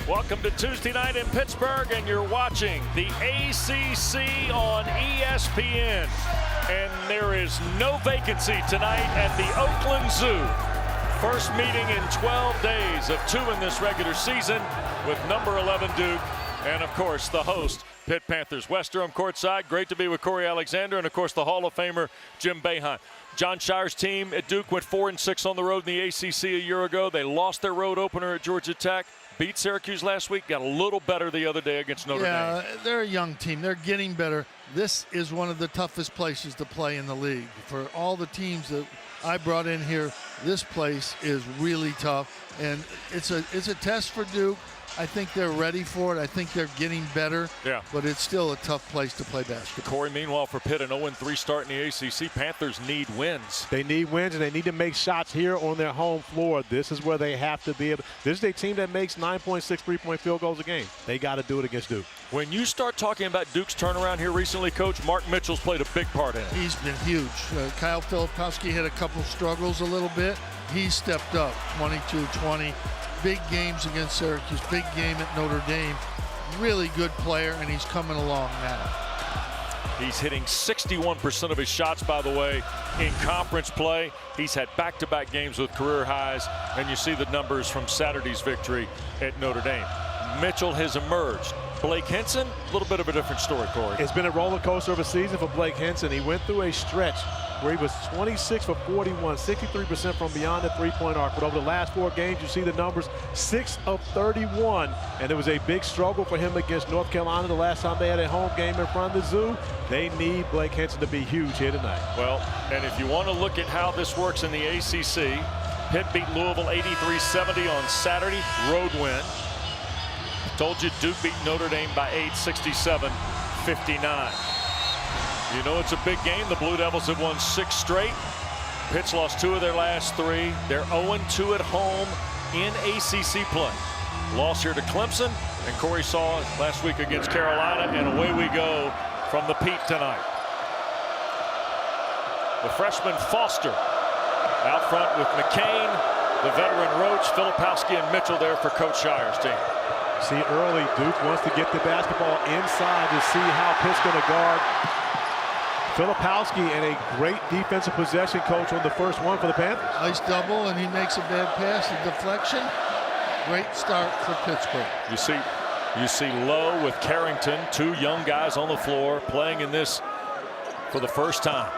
Welcome to Tuesday night in Pittsburgh, and you're watching the ACC on ESPN. And there is no vacancy tonight at the Oakland Zoo. First meeting in 12 days of 2 in this regular season with number 11 Duke and, of course, the host, Pitt Panthers. Wes Durham courtside. Great to be with Corey Alexander and, of course, the Hall of Famer Jim Boeheim. John Shire's team at Duke went 4-6 on the road in the ACC a year ago. They lost their road opener at Georgia Tech. Beat Syracuse last week, got a little better the other day against Notre Dame. Yeah, they're a young team. They're getting better. This is one of the toughest places to play in the league. For all the teams that I brought in here, this place is really tough. And it's a test for Duke. I think they're ready for it. I think they're getting better. Yeah. But it's still a tough place to play basketball. Corey, meanwhile, for Pitt, an 0-3 start in the ACC. Panthers need wins. They need wins, and they need to make shots here on their home floor. This is where they have to be able. This is a team that makes 9.6 three-point field goals a game. They got to do it against Duke. When you start talking about Duke's turnaround here recently, Coach, Mark Mitchell's played a big part in it. He's been huge. Kyle Filipowski had a couple struggles a little bit. He stepped up, 22-20. Big games against Syracuse, big game at Notre Dame. Really good player, and he's coming along now. He's hitting 61% of his shots, by the way, in conference play. He's had back-to-back games with career highs, and you see the numbers from Saturday's victory at Notre Dame. Mitchell has emerged. Blake Henson, a little bit of a different story, Corey. It's been a roller coaster of a season for Blake Henson. He went through a stretch where he was 26 for 41, 63% from beyond the three-point arc. But over the last 4 games, you see the numbers, 6 of 31. And it was a big struggle for him against North Carolina the last time they had a home game in front of the Zoo. They need Blake Henson to be huge here tonight. Well, and if you want to look at how this works in the ACC, Pitt beat Louisville 83-70 on Saturday, road win. Told you Duke beat Notre Dame by 8, 67-59. You know it's a big game. The Blue Devils have won 6 straight. Pitt's lost 2 of their last 3. They're 0-2 at home in ACC play. Loss here to Clemson, and Corey saw it last week against Carolina, and away we go from the Pete tonight. The freshman Foster out front with McCain, the veteran Roach, Filipowski, and Mitchell there for Coach Shire's team. See, early, Duke wants to get the basketball inside to see how Pitt's going to guard Filipowski, and a great defensive possession, Coach, on the first one for the Panthers. Nice double, and he makes a bad pass, a deflection. Great start for Pittsburgh. You see Lowe with Carrington, 2 young guys on the floor playing in this for the first time.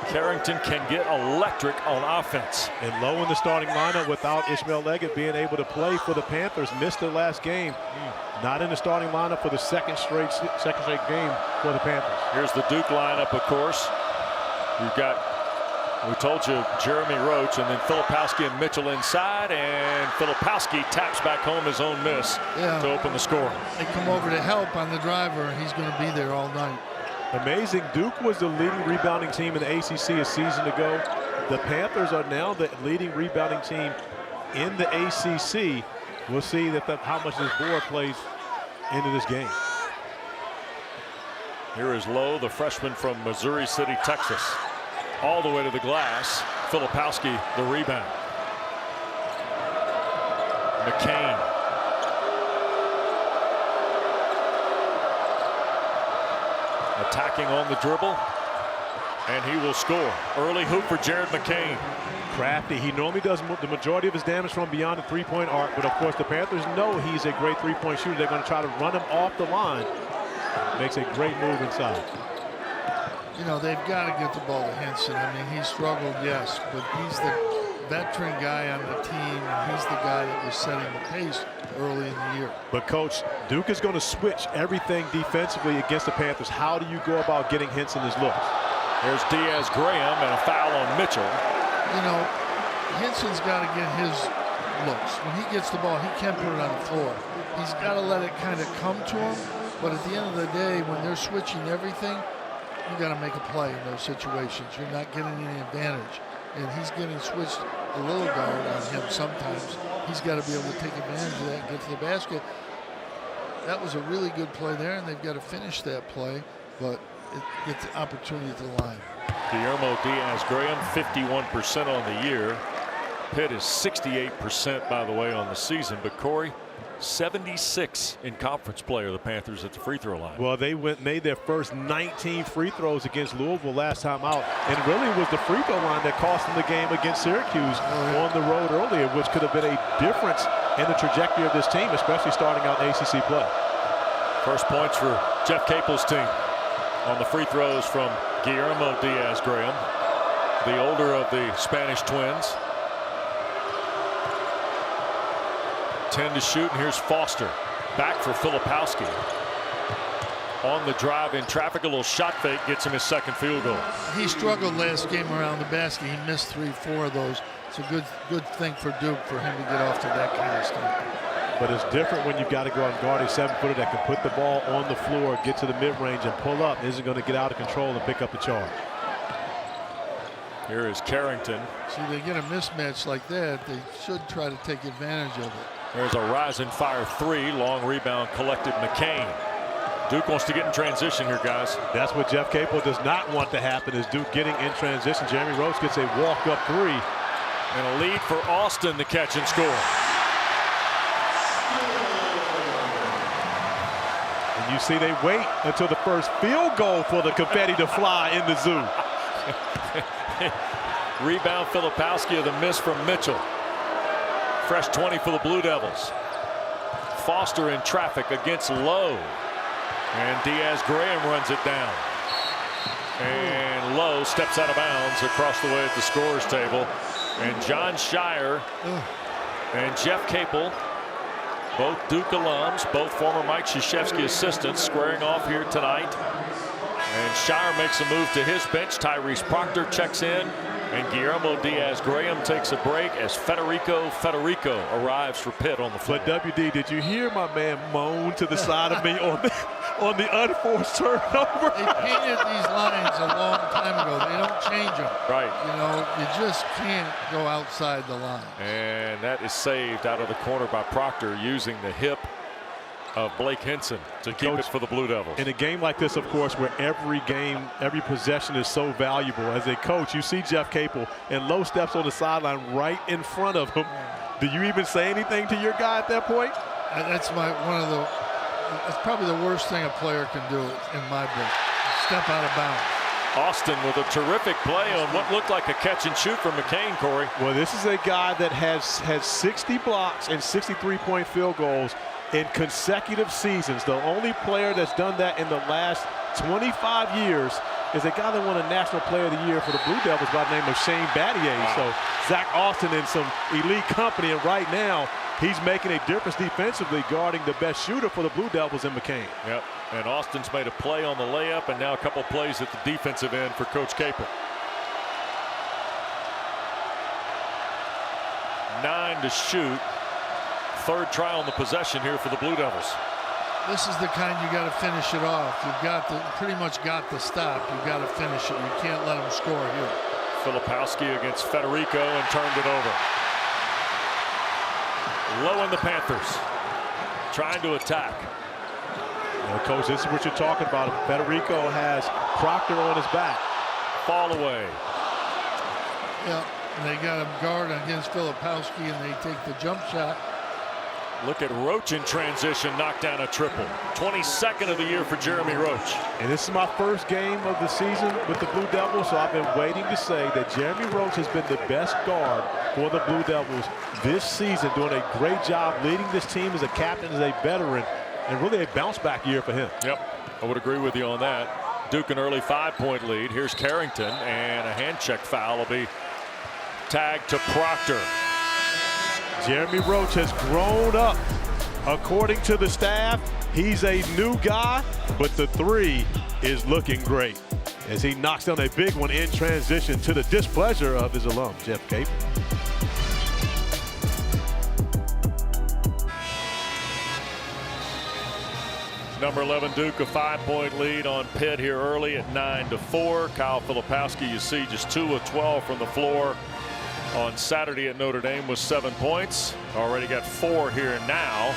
Carrington can get electric on offense. And Lowe in the starting lineup without Ishmael Leggett being able to play for the Panthers. Missed their last game. Not in the starting lineup for the second straight game for the Panthers. Here's the Duke lineup, of course. You've got, we told you, Jeremy Roach, and then Filipowski and Mitchell inside, and Filipowski taps back home his own miss to open the score. They come over to help on the driver, and he's going to be there all night. Amazing. Duke was the leading rebounding team in the ACC a season ago. The Panthers are now the leading rebounding team in the ACC. We'll see how much this board plays into this game. Here is Lowe, the freshman from Missouri City, Texas. All the way to the glass. Filipowski, the rebound. McCain. Attacking on the dribble, and he will score. Early hoop for Jared McCain. Crafty. He normally does the majority of his damage from beyond the three-point arc, but of course the Panthers know he's a great three-point shooter. They're going to try to run him off the line. Makes a great move inside. You know, they've got to get the ball to Henson. I mean, he struggled, yes, but he's the veteran guy on the team, and he's the guy that was setting the pace early in the year. But, Coach, Duke is going to switch everything defensively against the Panthers. How do you go about getting Henson his looks? There's Diaz-Graham and a foul on Mitchell. You know, Henson's got to get his looks. When he gets the ball, he can't put it on the floor. He's got to let it kind of come to him. But at the end of the day, when they're switching everything, you got to make a play in those situations. You're not getting any advantage. And he's getting switched a little guard on him sometimes. He's got to be able to take advantage of that and get to the basket. That was a really good play there, and they've got to finish that play, but it gets the opportunity at the line. Guillermo Diaz-Graham, 51% on the year. Pitt is 68%, by the way, on the season. But Corey, 76 in conference play are the Panthers at the free throw line. Well, they made their first 19 free throws against Louisville last time out, and really it was the free throw line that cost them the game against Syracuse on the road earlier, which could have been a difference in the trajectory of this team, especially starting out ACC play. First points for Jeff Capel's team on the free throws from Guillermo Diaz-Graham, the older of the Spanish twins. 10 to shoot, and here's Foster back for Filipowski. On the drive in traffic, a little shot fake gets him his second field goal. He struggled last game around the basket. He missed 3-4 of those. It's a good thing for Duke for him to get off to that kind of stuff. But it's different when you've got to go out and guard a 7-footer that can put the ball on the floor, get to the mid-range, and pull up. Isn't going to get out of control and pick up the charge. Here is Carrington. See, they get a mismatch like that, they should try to take advantage of it. There's a rise and fire three. Long rebound collected McCain. Duke wants to get in transition here, guys. That's what Jeff Capel does not want to happen, is Duke getting in transition. Jeremy Roach gets a walk-up three. And a lead for Austin to catch and score. And you see they wait until the first field goal for the confetti to fly in the zoo. Rebound Filipowski of the miss from Mitchell. Fresh 20 for the Blue Devils. Foster in traffic against Lowe. And Diaz-Graham runs it down. And Lowe steps out of bounds across the way at the scorer's table. And John Shire and Jeff Capel, both Duke alums, both former Mike Krzyzewski assistants, squaring off here tonight. And Shire makes a move to his bench. Tyrese Proctor checks in. And Guillermo Diaz-Graham takes a break as Federico arrives for Pitt on the floor. But WD, did you hear my man moan to the side of me on the unforced turnover? They painted these lines a long time ago. They don't change them. Right. You know, you just can't go outside the line. And that is saved out of the corner by Proctor using the hip of Blake Henson to keep it for the Blue Devils. In a game like this, of course, where every possession is so valuable, as a coach, you see Jeff Capel and Lowe steps on the sideline right in front of him. Do you even say anything to your guy at that point? That's that's probably the worst thing a player can do in my book. Step out of bounds. Austin with a terrific play on what looked like a catch and shoot from McCain, Corey. Well, this is a guy that has 60 blocks and 63-point field goals in consecutive seasons. The only player that's done that in the last 25 years is a guy that won a National Player of the Year for the Blue Devils by the name of Shane Battier. Wow. So Zach Austin in some elite company, and right now he's making a difference defensively, guarding the best shooter for the Blue Devils in McCain. Yep, and Austin's made a play on the layup, and now a couple plays at the defensive end for Coach Capel. 9 to shoot. Third try on the possession here for the Blue Devils. This is the kind you got to finish it off. You've pretty much got the stop. You've got to finish it. You can't let them score here. Filipowski against Federico and turned it over. Low in the Panthers, trying to attack. Well, Coach, this is what you're talking about. Federico has Proctor on his back. Fall away. Yeah, and they got him guard against Filipowski, and they take the jump shot. Look at Roach in transition, knocked down a triple. 22nd of the year for Jeremy Roach. And this is my first game of the season with the Blue Devils, so I've been waiting to say that Jeremy Roach has been the best guard for the Blue Devils this season, doing a great job leading this team as a captain, as a veteran, and really a bounce-back year for him. Yep, I would agree with you on that. Duke an early 5-point lead. Here's Carrington, and a hand check foul will be tagged to Proctor. Jeremy Roach has grown up. According to the staff, he's a new guy, but the three is looking great as he knocks down a big one in transition to the displeasure of his alum, Jeff Capel. Number 11 Duke, a 5-point lead on Pitt here early at 9-4. Kyle Filipowski, you see, just 2 of 12 from the floor on Saturday at Notre Dame with 7 points. Already got 4 here now.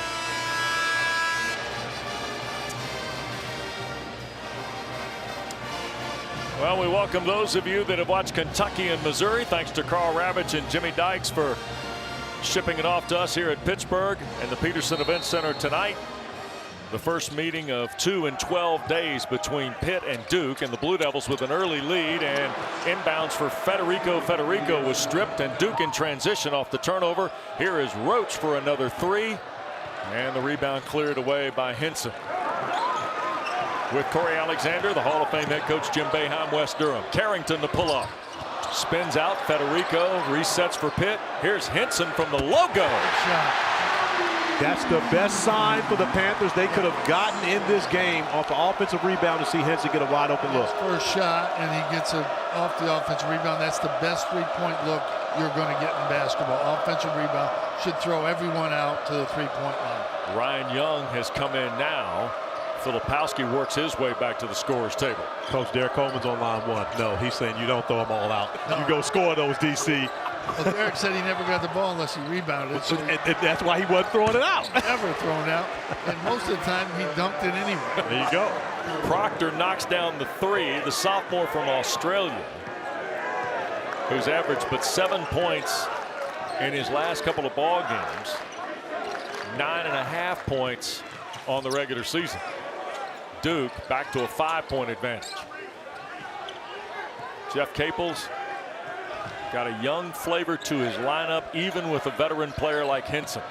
Well, we welcome those of you that have watched Kentucky and Missouri. Thanks to Carl Ravitch and Jimmy Dykes for shipping it off to us here at Pittsburgh and the Petersen Event Center tonight. The first meeting of 2 in 12 days between Pitt and Duke, and the Blue Devils with an early lead, and inbounds for Federico. Federico was stripped, and Duke in transition off the turnover. Here is Roach for another three, and the rebound cleared away by Henson. With Corey Alexander, the Hall of Fame head coach Jim Boeheim, West Durham. Carrington to pull up. Spins out. Federico resets for Pitt. Here's Henson from the logo. That's the best sign for the Panthers they could have gotten in this game off the offensive rebound to see Henson get a wide open look. First shot, and he gets it off the offensive rebound. That's the best three-point look you're going to get in basketball. Offensive rebound should throw everyone out to the three-point line. Ryan Young has come in now. Filipowski works his way back to the scorer's table. Coach Derek Coleman's on line one. No, he's saying you don't throw them all out. No. You go score those, DC. Well, Derek said he never got the ball unless he rebounded. So and that's why he wasn't throwing it out. Never thrown out. And most of the time, he dumped it anyway. There you go. Proctor knocks down the three. The sophomore from Australia, who's averaged but 7 points in his last couple of ball games. 9.5 points on the regular season. Duke back to a 5-point advantage. Jeff Capels got a young flavor to his lineup, even with a veteran player like Henson.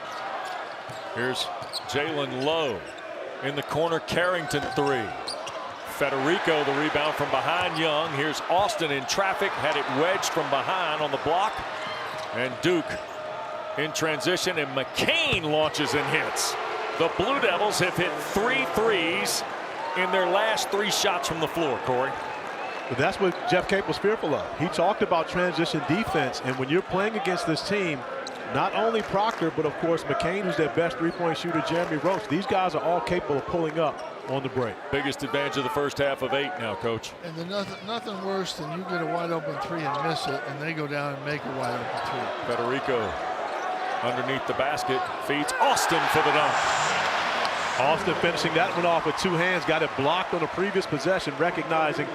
Here's Jalen Lowe in the corner. Carrington three. Federico the rebound from behind Young. Here's Austin in traffic, had it wedged from behind on the block. And Duke in transition, and McCain launches and hits. The Blue Devils have hit 3 threes in their last 3 shots from the floor, Corey. But that's what Jeff Capel was fearful of. He talked about transition defense, and when you're playing against this team, not only Proctor, but of course McCain, who's their best three-point shooter, Jeremy Roach, these guys are all capable of pulling up on the break. Biggest advantage of the first half of 8 now, Coach. And nothing worse than you get a wide open three and miss it, and they go down and make a wide open three. Federico underneath the basket, feeds Austin for the dunk. Austin finishing that one off with 2 hands, got it blocked on a previous possession, recognizing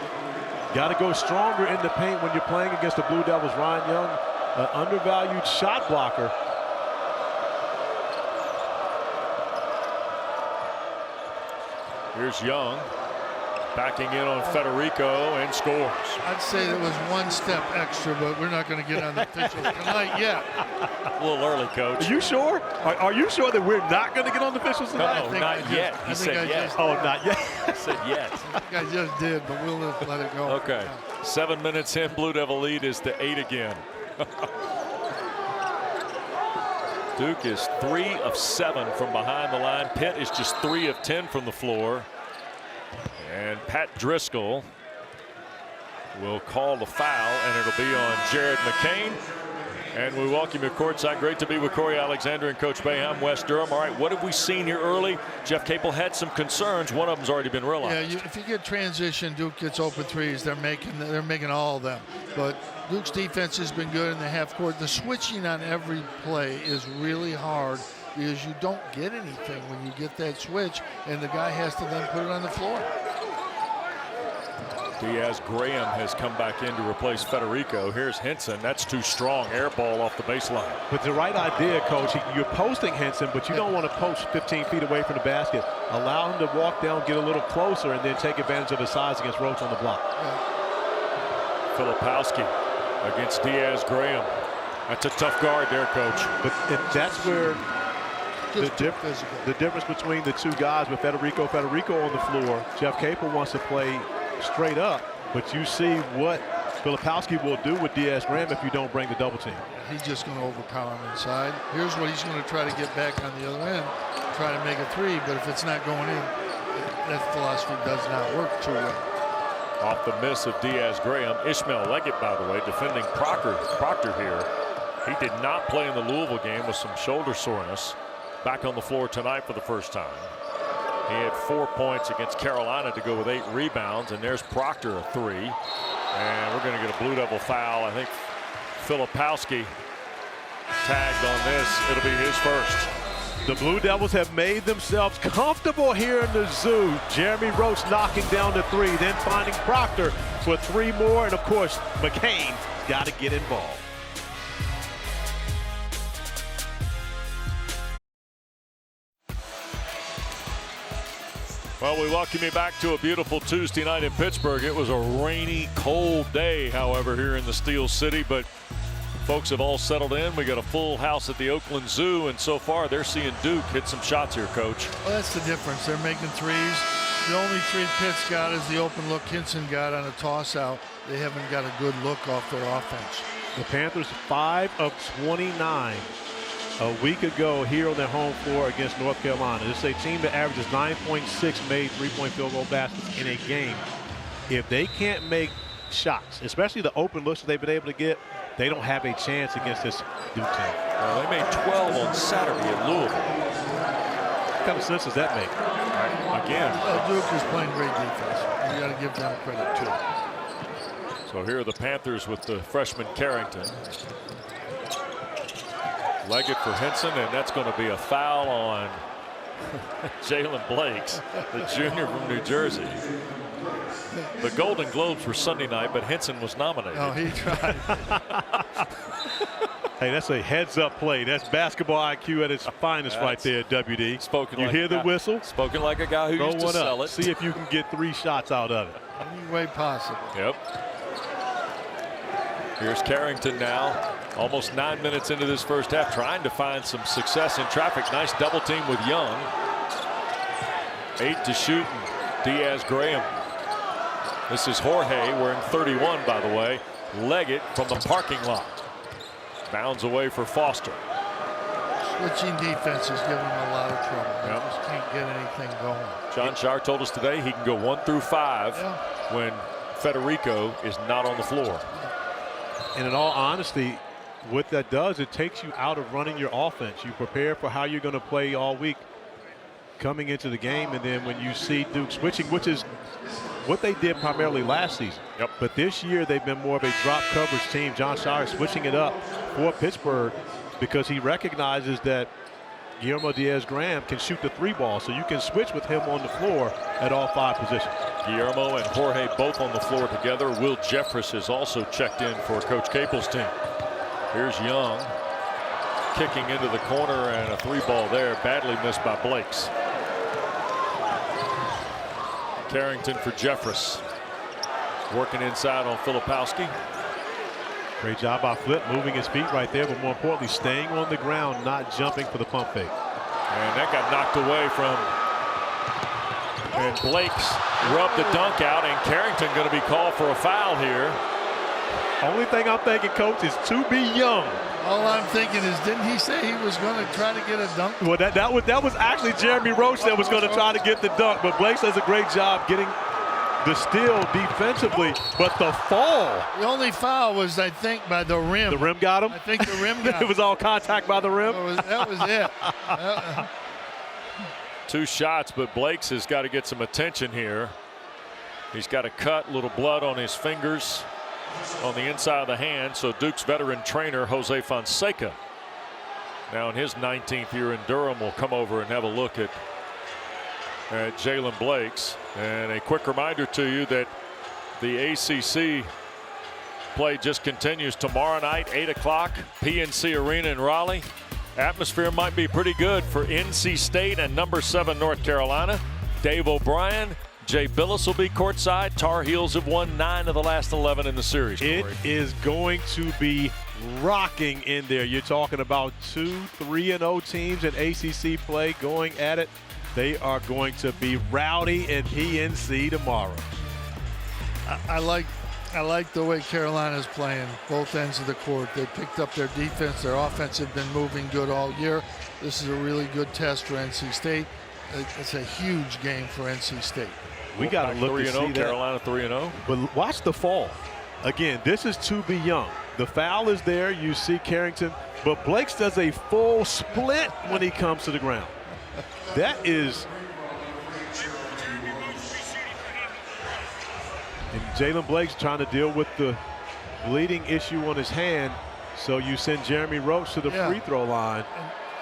got to go stronger in the paint when you're playing against the Blue Devils. Ryan Young, an undervalued shot blocker. Here's Young backing in on Federico and scores. I'd say there was 1 step extra, but we're not going to get on the officials tonight yet. A little early, Coach. Are you sure? Are you sure that we're not going to get on the officials tonight? No, not yet. He said yes. Oh, not yet. He said yes. I think I just did, but we'll just let it go. Okay. 7 minutes in, Blue Devil lead is to 8 again. Duke is 3 of 7 from behind the line. Pitt is just 3 of 10 from the floor. And Pat Driscoll will call the foul, and it'll be on Jared McCain. And we welcome you courtside. Great to be with Corey Alexander and Coach Boeheim, West Durham. All right, what have we seen here early? Jeff Capel had some concerns. One of them's already been realized. Yeah, if you get transition, Duke gets open threes. They're making all of them. But Duke's defense has been good in the half court. The switching on every play is really hard because you don't get anything when you get that switch, and the guy has to then put it on the floor. Diaz Graham has come back in to replace Federico. Here's Henson. That's too strong. Air ball off the baseline. But the right idea, Coach, you're posting Henson, but you don't want to post 15 feet away from the basket. Allow him to walk down, get a little closer, and then take advantage of his size against Roach on the block. Filipowski against Diaz Graham. That's a tough guard there, Coach. But that's where the difference between the two guys with Federico on the floor. Jeff Capel wants to play straight up, but you see what Filipowski will do with Diaz Graham if you don't bring the double team. He's just going to overpower him inside. Here's what he's going to try to get back on the other end, try to make a three, but if it's not going in, that philosophy does not work too well. Off the miss of Diaz Graham. Ishmael Leggett, by the way, defending Proctor here. He did not play in the Louisville game with some shoulder soreness. Back on the floor tonight for the first time. He had 4 points against Carolina to go with 8 rebounds, and there's Proctor a three. And we're going to get a Blue Devil foul. I think Filipowski tagged on this. It'll be his first. The Blue Devils have made themselves comfortable here in the zoo. Jeremy Roach knocking down the three, then finding Proctor for 3 more. And of course, McCain's got to get involved. Well, we welcome you back to a beautiful Tuesday night in Pittsburgh. It was a rainy, cold day, however, here in the Steel City, but folks have all settled in. We got a full house at the Oakland Zoo, and so far they're seeing Duke hit some shots here, Coach. Well, that's the difference. They're making threes. The only three Pitt's got is the open look Hinson got on a toss out. They haven't got a good look off their offense. The Panthers 5 of 29 a week ago here on their home floor against North Carolina. This is a team that averages 9.6 made three-point field goal baskets in a game. If they can't make shots, especially the open looks that they've been able to get, they don't have a chance against this Duke team. Well, they made 12 on Saturday at Louisville. What kind of sense does that make? Again. Well, Duke is playing great defense. You got to give them credit too. So here are the Panthers with the freshman Carrington. Leggett for Hinson, and that's going to be a foul on Jalen Blakes, the junior from New Jersey. The Golden Globes were Sunday night, but Hinson was nominated. Oh, he tried. Hey, that's a heads-up play. That's basketball IQ at its finest right there, WD. Spoken you like hear the whistle? Spoken like a guy who Throw used to one sell up. it. See if you can get 3 shots out of it. Any way possible. Yep. Here's Carrington now, almost 9 minutes into this first half, trying to find some success in traffic. Nice double team with Young. 8 to shoot, and Diaz-Graham. This is Jorge wearing 31, by the way. Leggett from the parking lot. Bounds away for Foster. Switching defense is giving them a lot of trouble. They Yep. just can't get anything going. John Shar told us today he can go 1 through 5 when Federico is not on the floor. And in all honesty, what that does, it takes you out of running your offense. You prepare for how you're going to play all week coming into the game, and then when you see Duke switching, which is what they did primarily last season. Yep. But this year they've been more of a drop coverage team. John Shire is switching it up for Pittsburgh because he recognizes that Guillermo Diaz-Graham can shoot the 3 ball, so you can switch with him on the floor at all 5 positions. Guillermo and Jorge both on the floor together. Will Jeffress is also checked in for Coach Capel's team. Here's Young kicking into the corner, and a 3 ball there, badly missed by Blakes. Carrington for Jeffress. Working inside on Filipowski. Great job by Flip, moving his feet right there, but more importantly, staying on the ground, not jumping for the pump fake. And that got knocked away from. And Blakes rubbed the dunk out, and Carrington going to be called for a foul here. Only thing I'm thinking, Coach, is to be young. All I'm thinking is, didn't he say he was going to try to get a dunk? Well, that was actually Jeremy Roach that was going to try to get the dunk, but Blakes does a great job getting the steal defensively, but the fall. The only foul was, I think, by the rim. The rim got him? I think the rim got him. It was all contact by the rim? That was it. 2 shots, but Blakes has got to get some attention here. He's got a cut, little blood on his fingers on the inside of the hand. So Duke's veteran trainer, Jose Fonseca, now in his 19th year in Durham, will come over and have a look at Jalen Blakes. And a quick reminder to you that the ACC play just continues tomorrow night, 8 o'clock, PNC Arena in Raleigh. Atmosphere might be pretty good for NC State and number 7 North Carolina. Dave O'Brien, Jay Billis will be courtside. Tar Heels have won 9 of the last 11 in the series. It is going to be rocking in there. You're talking about 2 3-0 teams in ACC play going at it. They are going to be rowdy in PNC tomorrow. I like the way Carolina's playing both ends of the court. They picked up their defense. Their offense had been moving good all year. This is a really good test for NC State. It's a huge game for NC State. We got to look to see that. Carolina 3-0. But watch the fall. Again, this is to be young. The foul is there. You see Carrington. But Blakes does a full split when he comes to the ground. That is. And Jalen Blake's trying to deal with the bleeding issue on his hand. So you send Jeremy Roach to the free throw line.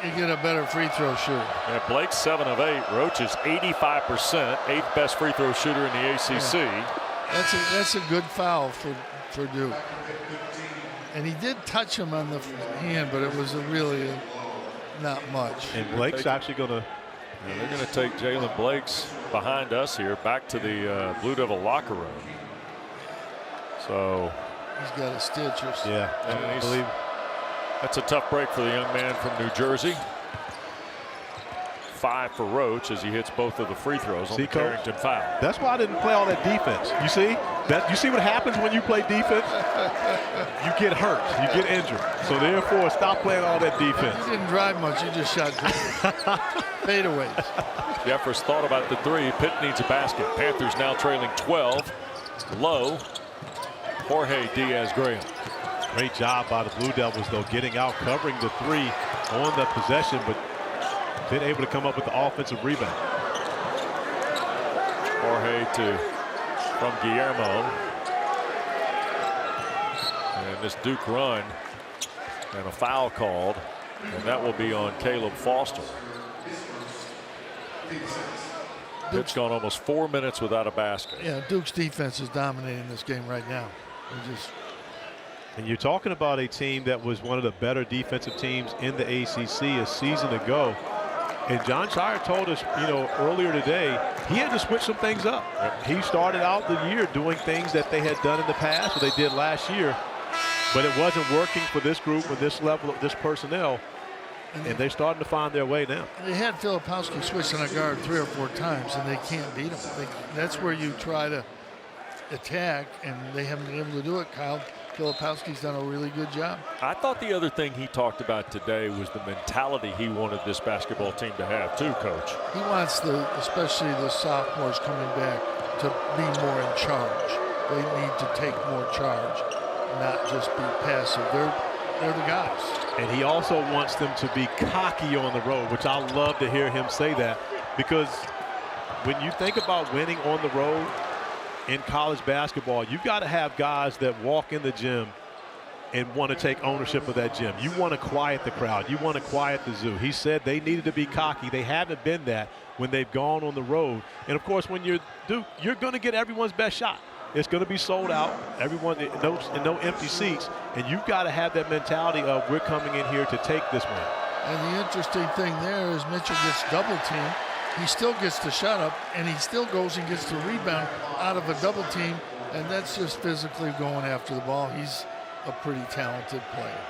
You get a better free throw shooter. Yeah, Blake's 7 of 8. Roach is 85%, 8th best free throw shooter in the ACC. Yeah. That's a good foul for Duke. And he did touch him on the hand, but it was really not much. And Blake's actually going to And they're going to take Jalen Blake's behind us here back to the Blue Devil locker room. So he's got a stitches. Yeah, I believe that's a tough break for the young man from New Jersey. 5 for Roach as he hits both of the free throws on the Carrington foul. That's why I didn't play all that defense. You see that? You see what happens when you play defense? You get hurt, you get injured. So therefore, stop playing all that defense. You didn't drive much. You just shot fadeaways. Jeffers thought about the 3. Pitt needs a basket. Panthers now trailing 12. Low. Jorge Diaz-Graham. Great job by the Blue Devils, though, getting out, covering the 3 on the possession, but been able to come up with the offensive rebound. Jorge from Guillermo. And this Duke run and a foul called, and that will be on Caleb Foster. Pitt's gone almost 4 minutes without a basket. Yeah, Duke's defense is dominating this game right now. And you're talking about a team that was one of the better defensive teams in the ACC a season ago. And John Shire told us, earlier today, he had to switch some things up. He started out the year doing things that they had done in the past, or they did last year, but it wasn't working for this group with this level of this personnel. And they're starting to find their way now. They had Filipowski switch on a guard 3 or 4 times, and they can't beat him. That's where you try to attack, and they haven't been able to do it. Kyle Filipowski's done a really good job. I thought the other thing he talked about today was the mentality he wanted this basketball team to have too, Coach. He wants especially the sophomores coming back, to be more in charge. They need to take more charge, not just be passive. They're the guys. And he also wants them to be cocky on the road, which I love to hear him say that, because when you think about winning on the road in college basketball, you've got to have guys that walk in the gym and want to take ownership of that gym. You want to quiet the crowd. You want to quiet the zoo. He said they needed to be cocky. They haven't been that when they've gone on the road. And, of course, when you're Duke, you're going to get everyone's best shot. It's going to be sold out. Everyone, no empty seats. And you've got to have that mentality of we're coming in here to take this one. And the interesting thing there is Mitchell gets double teamed. He still gets the shot up, and he still goes and gets the rebound out of a double team, and that's just physically going after the ball. He's a pretty talented player.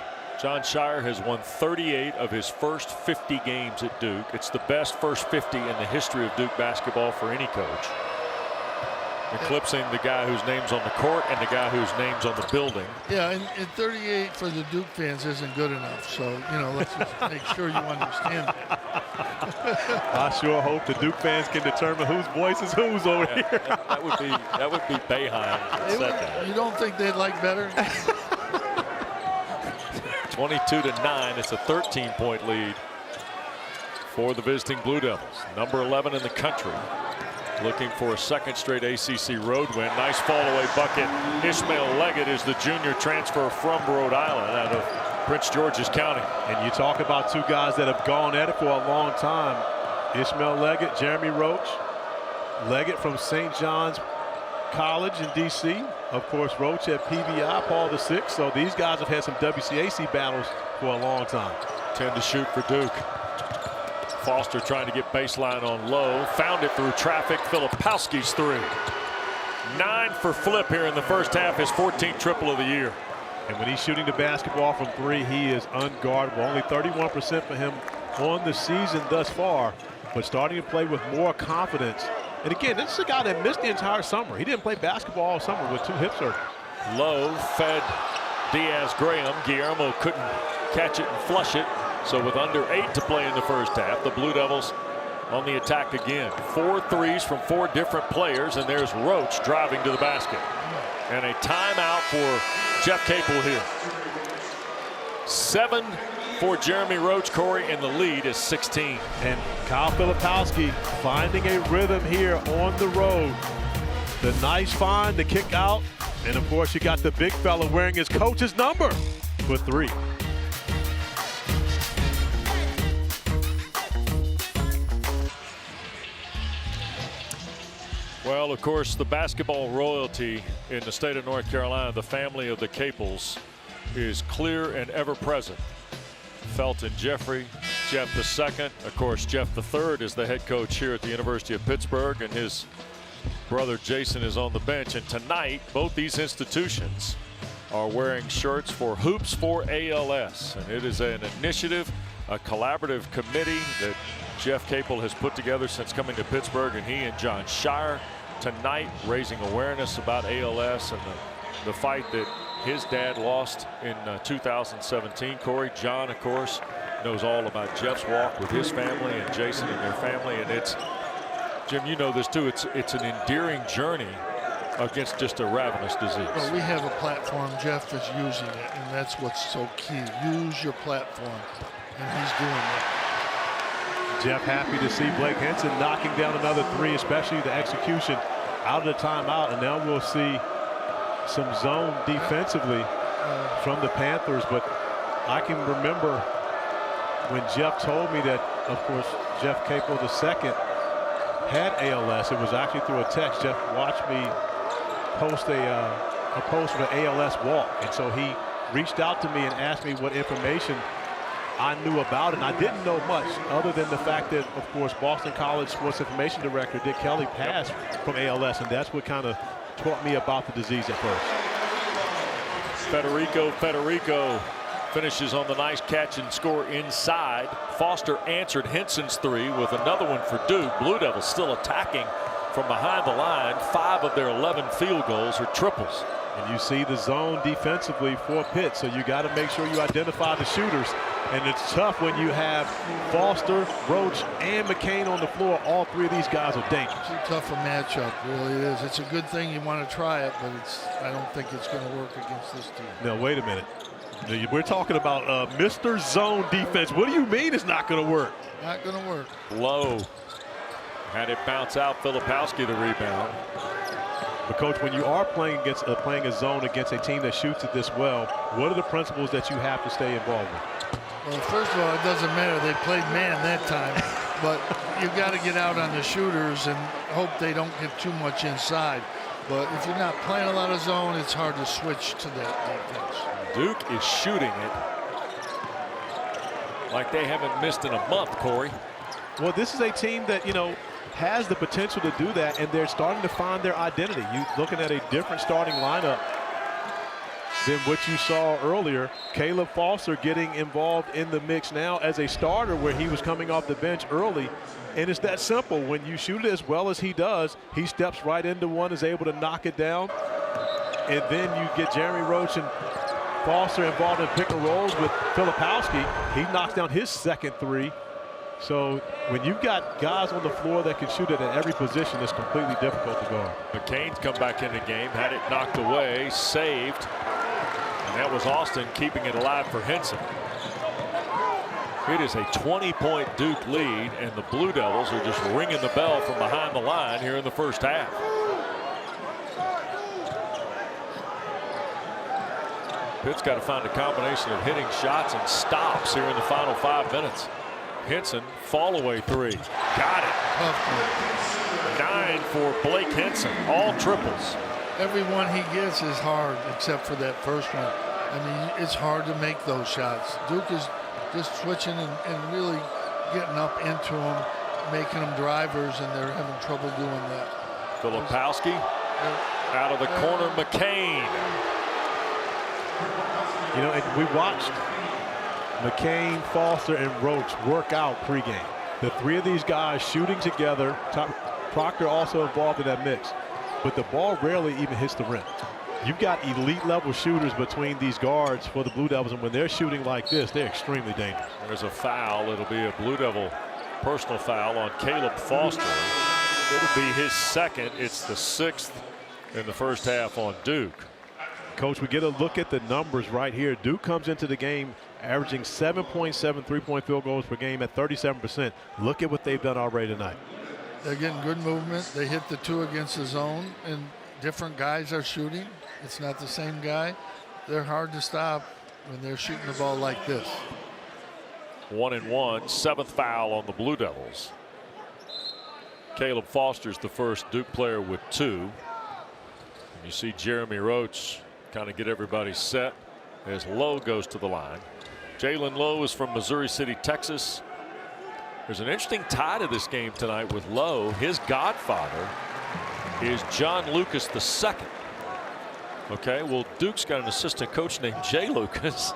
John Shire has won 38 of his first 50 games at Duke. It's the best first 50 in the history of Duke basketball for any coach. Eclipsing the guy whose name's on the court and the guy whose name's on the building. Yeah, and 38 for the Duke fans isn't good enough. So, let's just make sure you understand that. I sure hope the Duke fans can determine whose voice is whose over here. That would be Boeheim said that. You don't think they'd like better? 22-9. It's a 13-point lead for the visiting Blue Devils. Number 11 in the country. Looking for a second straight ACC road win. Nice fall-away bucket. Ishmael Leggett is the junior transfer from Rhode Island out of Prince George's County. And you talk about 2 guys that have gone at it for a long time. Ishmael Leggett, Jeremy Roach. Leggett from St. John's College in D.C. Of course, Roach at PVI, Paul VI. So these guys have had some WCAC battles for a long time. 10 to shoot for Duke. Foster trying to get baseline on Low. Found it through traffic. Filipowski's 3. 9 for Flip here in the first half. His 14th triple of the year. And when he's shooting the basketball from 3, he is unguardable. Only 31% for him on the season thus far, but starting to play with more confidence. And again, this is a guy that missed the entire summer. He didn't play basketball all summer with 2 hip surgeries. Low fed Diaz-Graham. Guillermo couldn't catch it and flush it. So with under 8 to play in the first half, the Blue Devils on the attack again. 4 threes from 4 different players, and there's Roach driving to the basket. And a timeout for Jeff Capel here. 7 for Jeremy Roach, Corey, and the lead is 16. And Kyle Filipowski finding a rhythm here on the road. The nice find, the kick out, and of course you got the big fella wearing his coach's number for 3. Well, of course, the basketball royalty in the state of North Carolina, the family of the Capels, is clear and ever present. Felton Jeffrey, Jeff II. Of course, Jeff III is the head coach here at the University of Pittsburgh, and his brother Jason is on the bench. And tonight, both these institutions are wearing shirts for Hoops for ALS. And it is an initiative, a collaborative committee that Jeff Capel has put together since coming to Pittsburgh, and he and John Shire tonight raising awareness about ALS and the fight that his dad lost in 2017. Corey, John, of course, knows all about Jeff's walk with his family and Jason and their family. And it's, Jim, you know this too, it's an endearing journey against just a ravenous disease. Well, we have a platform. Jeff is using it, and that's what's so key. Use your platform, and he's doing it. Jeff happy to see Blake Henson knocking down another three, especially the execution out of the timeout. And now we'll see some zone defensively from the Panthers. But I can remember when Jeff told me that, of course, Jeff Capel II had ALS. It was actually through a text. Jeff watched me post a post for the ALS walk. And so he reached out to me and asked me what information I knew about it. And I didn't know much other than the fact that, of course, Boston College Sports Information Director Dick Kelly passed from ALS, and that's what kind of taught me about the disease at first. Federico finishes on the nice catch and score inside. Foster answered Henson's three with another one for Duke. Blue Devils still attacking from behind the line. 5 of their 11 field goals are triples. And you see the zone defensively for Pitt, so you got to make sure you identify the shooters. And it's tough when you have Foster, Roach, and McCain on the floor. All 3 of these guys are dangerous. It's a tougher matchup, really it is. It's a good thing you want to try it, but I don't think it's going to work against this team. Now, wait a minute. We're talking about Mr. Zone defense. What do you mean it's not going to work? Not going to work. Low. Had it bounce out. Filipowski the rebound. But, Coach, when you are playing a zone against a team that shoots it this well, what are the principles that you have to stay involved with? Well, first of all, it doesn't matter. They played man that time. But you've got to get out on the shooters and hope they don't get too much inside. But if you're not playing a lot of zone, it's hard to switch to that defense. Duke is shooting it like they haven't missed in a month, Corey. Well, this is a team that, you know, has the potential to do that, and they're starting to find their identity. You're looking at a different starting lineup than what you saw earlier. Caleb Foster getting involved in the mix now as a starter, where he was coming off the bench early. And it's that simple. When you shoot it as well as he does, he steps right into one, is able to knock it down. And then you get Jeremy Roach and Foster involved in pick and rolls with Filipowski. He knocks down his second 3. So when you've got guys on the floor that can shoot it at every position, it's completely difficult to guard. McCain's come back in the game, had it knocked away, saved. And that was Austin keeping it alive for Henson. It is a 20-point Duke lead, and the Blue Devils are just ringing the bell from behind the line here in the first half. Pitt's got to find a combination of hitting shots and stops here in the final 5 minutes. Henson, fall away 3. Got it. 9 for Blake Henson. All triples. Every one he gets is hard, except for that first one. I mean, it's hard to make those shots. Duke is just switching and really getting up into them, making them drivers, and they're having trouble doing that. Filipowski out of the corner. McCain. You know, and we watched McCain, Foster, and Roach work out pregame. The 3 of these guys shooting together. Proctor also involved in that mix. But the ball rarely even hits the rim. You've got elite level shooters between these guards for the Blue Devils, and when they're shooting like this, they're extremely dangerous. There's a foul. It'll be a Blue Devil personal foul on Caleb Foster. It'll be his second. It's the 6th in the first half on Duke. Coach, we get a look at the numbers right here. Duke comes into the game averaging 7.7 3-point field goals per game at 37%. Look at what they've done already tonight. They're getting good movement. They hit the 2 against the zone, and different guys are shooting. It's not the same guy. They're hard to stop when they're shooting the ball like this. 1-and-1, 7th foul on the Blue Devils. Caleb Foster's the first Duke player with 2. And you see Jeremy Roach kind of get everybody set as Lowe goes to the line. Jalen Lowe is from Missouri City, Texas. There's an interesting tie to this game tonight with Lowe. His godfather is John Lucas II. Okay, well, Duke's got an assistant coach named Jay Lucas.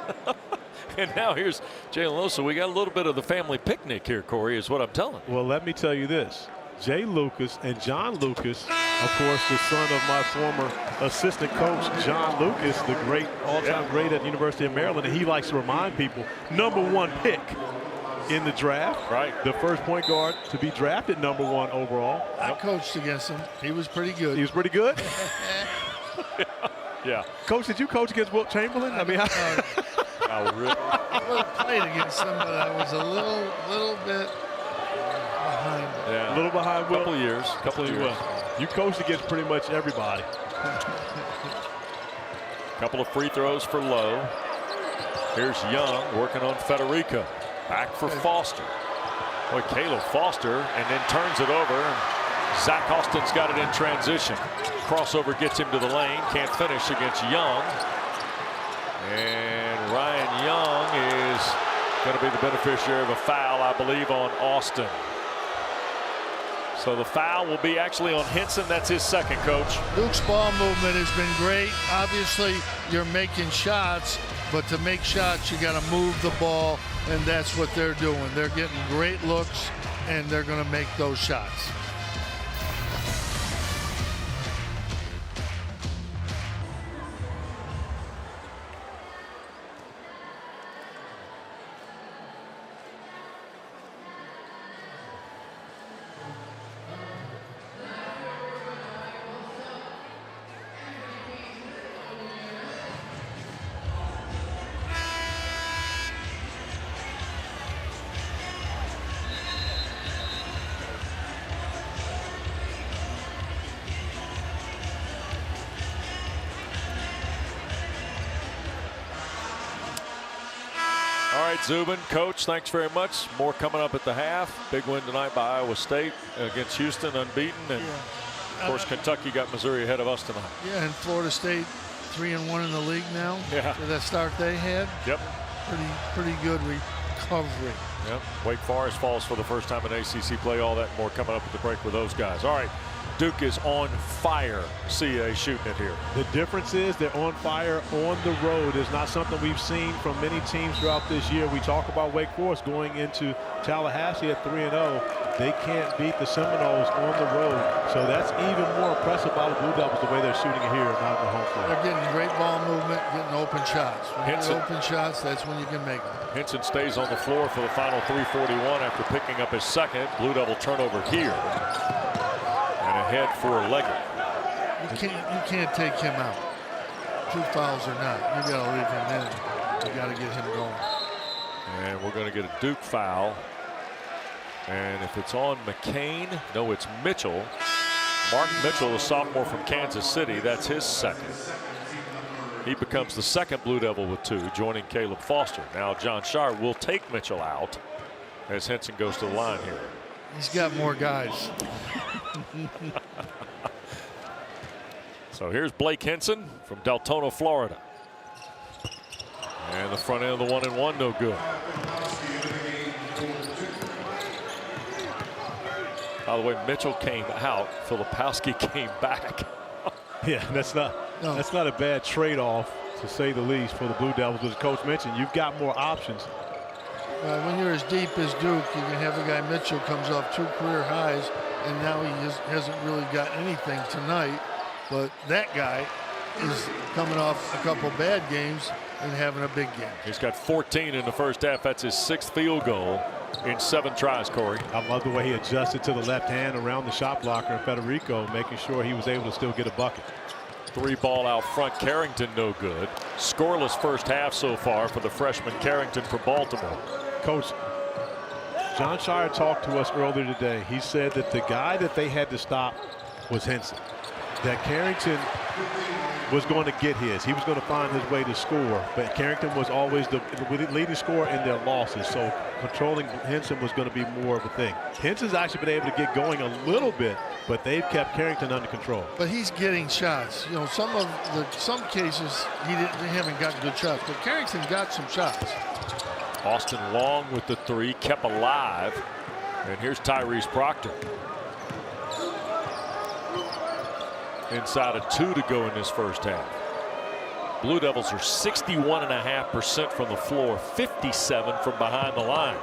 And now here's Jalen Lowe. So we got a little bit of the family picnic here, Corey, is what I'm telling you. Well, let me tell you this. Jay Lucas and John Lucas, of course, the son of my former assistant coach, John Lucas, the great all-time great at the University of Maryland. And he likes to remind people, #1 pick in the draft. Right. The first point guard to be drafted #1 overall. I coached against him. He was pretty good. He was pretty good? Yeah. Coach, did you coach against Wilt Chamberlain? I mean, Oh, really? I would have played against him, but I was a little bit behind him. Yeah. a little behind Wilt. Couple of years. You coached against pretty much everybody. Couple of free throws for Lowe. Here's Young working on Federico. Back for Foster. Boy, Caleb Foster, and then turns it over. And Zach Austin's got it in transition. Crossover gets him to the lane. Can't finish against Young. And Ryan Young is going to be the beneficiary of a foul, I believe, on Austin. So the foul will be actually on Henson. That's his second, Coach. Duke's ball movement has been great. Obviously, you're making shots, but to make shots, you got to move the ball, and that's what they're doing. They're getting great looks, and they're going to make those shots. All right, Zubin, Coach, thanks very much. More coming up at the half. Big win tonight by Iowa State against Houston, unbeaten. And, of course, Kentucky got Missouri ahead of us tonight. Yeah, and Florida State 3-1 in the league now. Yeah. For that start they had. Yep. Pretty good recovery. Yep. Wake Forest falls for the first time in ACC play. All that and more coming up at the break with those guys. All right. Duke is on fire. CA shooting it here. The difference is they're on fire on the road. Is not something we've seen from many teams throughout this year. We talk about Wake Forest going into Tallahassee at 3-0. They can't beat the Seminoles on the road. So that's even more impressive about the Blue Devils, the way they're shooting it here, not on the home floor. They're getting great ball movement, getting open shots. When you get Henson. open shots, that's when you can make them. Henson stays on the floor for the final 3:41 after picking up his second. Blue Devil turnover here. And ahead for Leggett. You can't take him out. 2 fouls or not. You got to leave him in. You got to get him going. And we're going to get a Duke foul. And if it's on McCain, no, it's Mitchell. Mark Mitchell, a sophomore from Kansas City. That's his second. He becomes the second Blue Devil with 2, joining Caleb Foster. Now John Shire will take Mitchell out as Henson goes to the line here. He's got more guys. So here's Blake Henson from Deltona, Florida. And the front end of the 1-and-1, no good. By the way, Mitchell came out. Filipowski came back. Yeah, that's not a bad trade-off, to say the least, for the Blue Devils. As Coach mentioned, you've got more options. When you're as deep as Duke, you can have a guy, Mitchell, comes off 2 career highs, and now he hasn't really got anything tonight. But that guy is coming off a couple bad games and having a big game. He's got 14 in the first half. That's his 6th field goal in 7 tries, Corey. I love the way he adjusted to the left hand around the shot blocker and Federico, making sure he was able to still get a bucket. 3 ball out front. Carrington no good. Scoreless first half so far for the freshman Carrington for Baltimore. Coach, John Shire talked to us earlier today. He said that the guy that they had to stop was Henson. That Carrington was going to get his. He was going to find his way to score, but Carrington was always the leading scorer in their losses, so controlling Henson was going to be more of a thing. Henson's actually been able to get going a little bit, but they've kept Carrington under control. But he's getting shots. You know, some cases they haven't gotten good shots, but Carrington got some shots. Austin Long with the 3, kept alive. And here's Tyrese Proctor. Inside of 2 to go in this first half. Blue Devils are 61.5% from the floor, 57 from behind the line.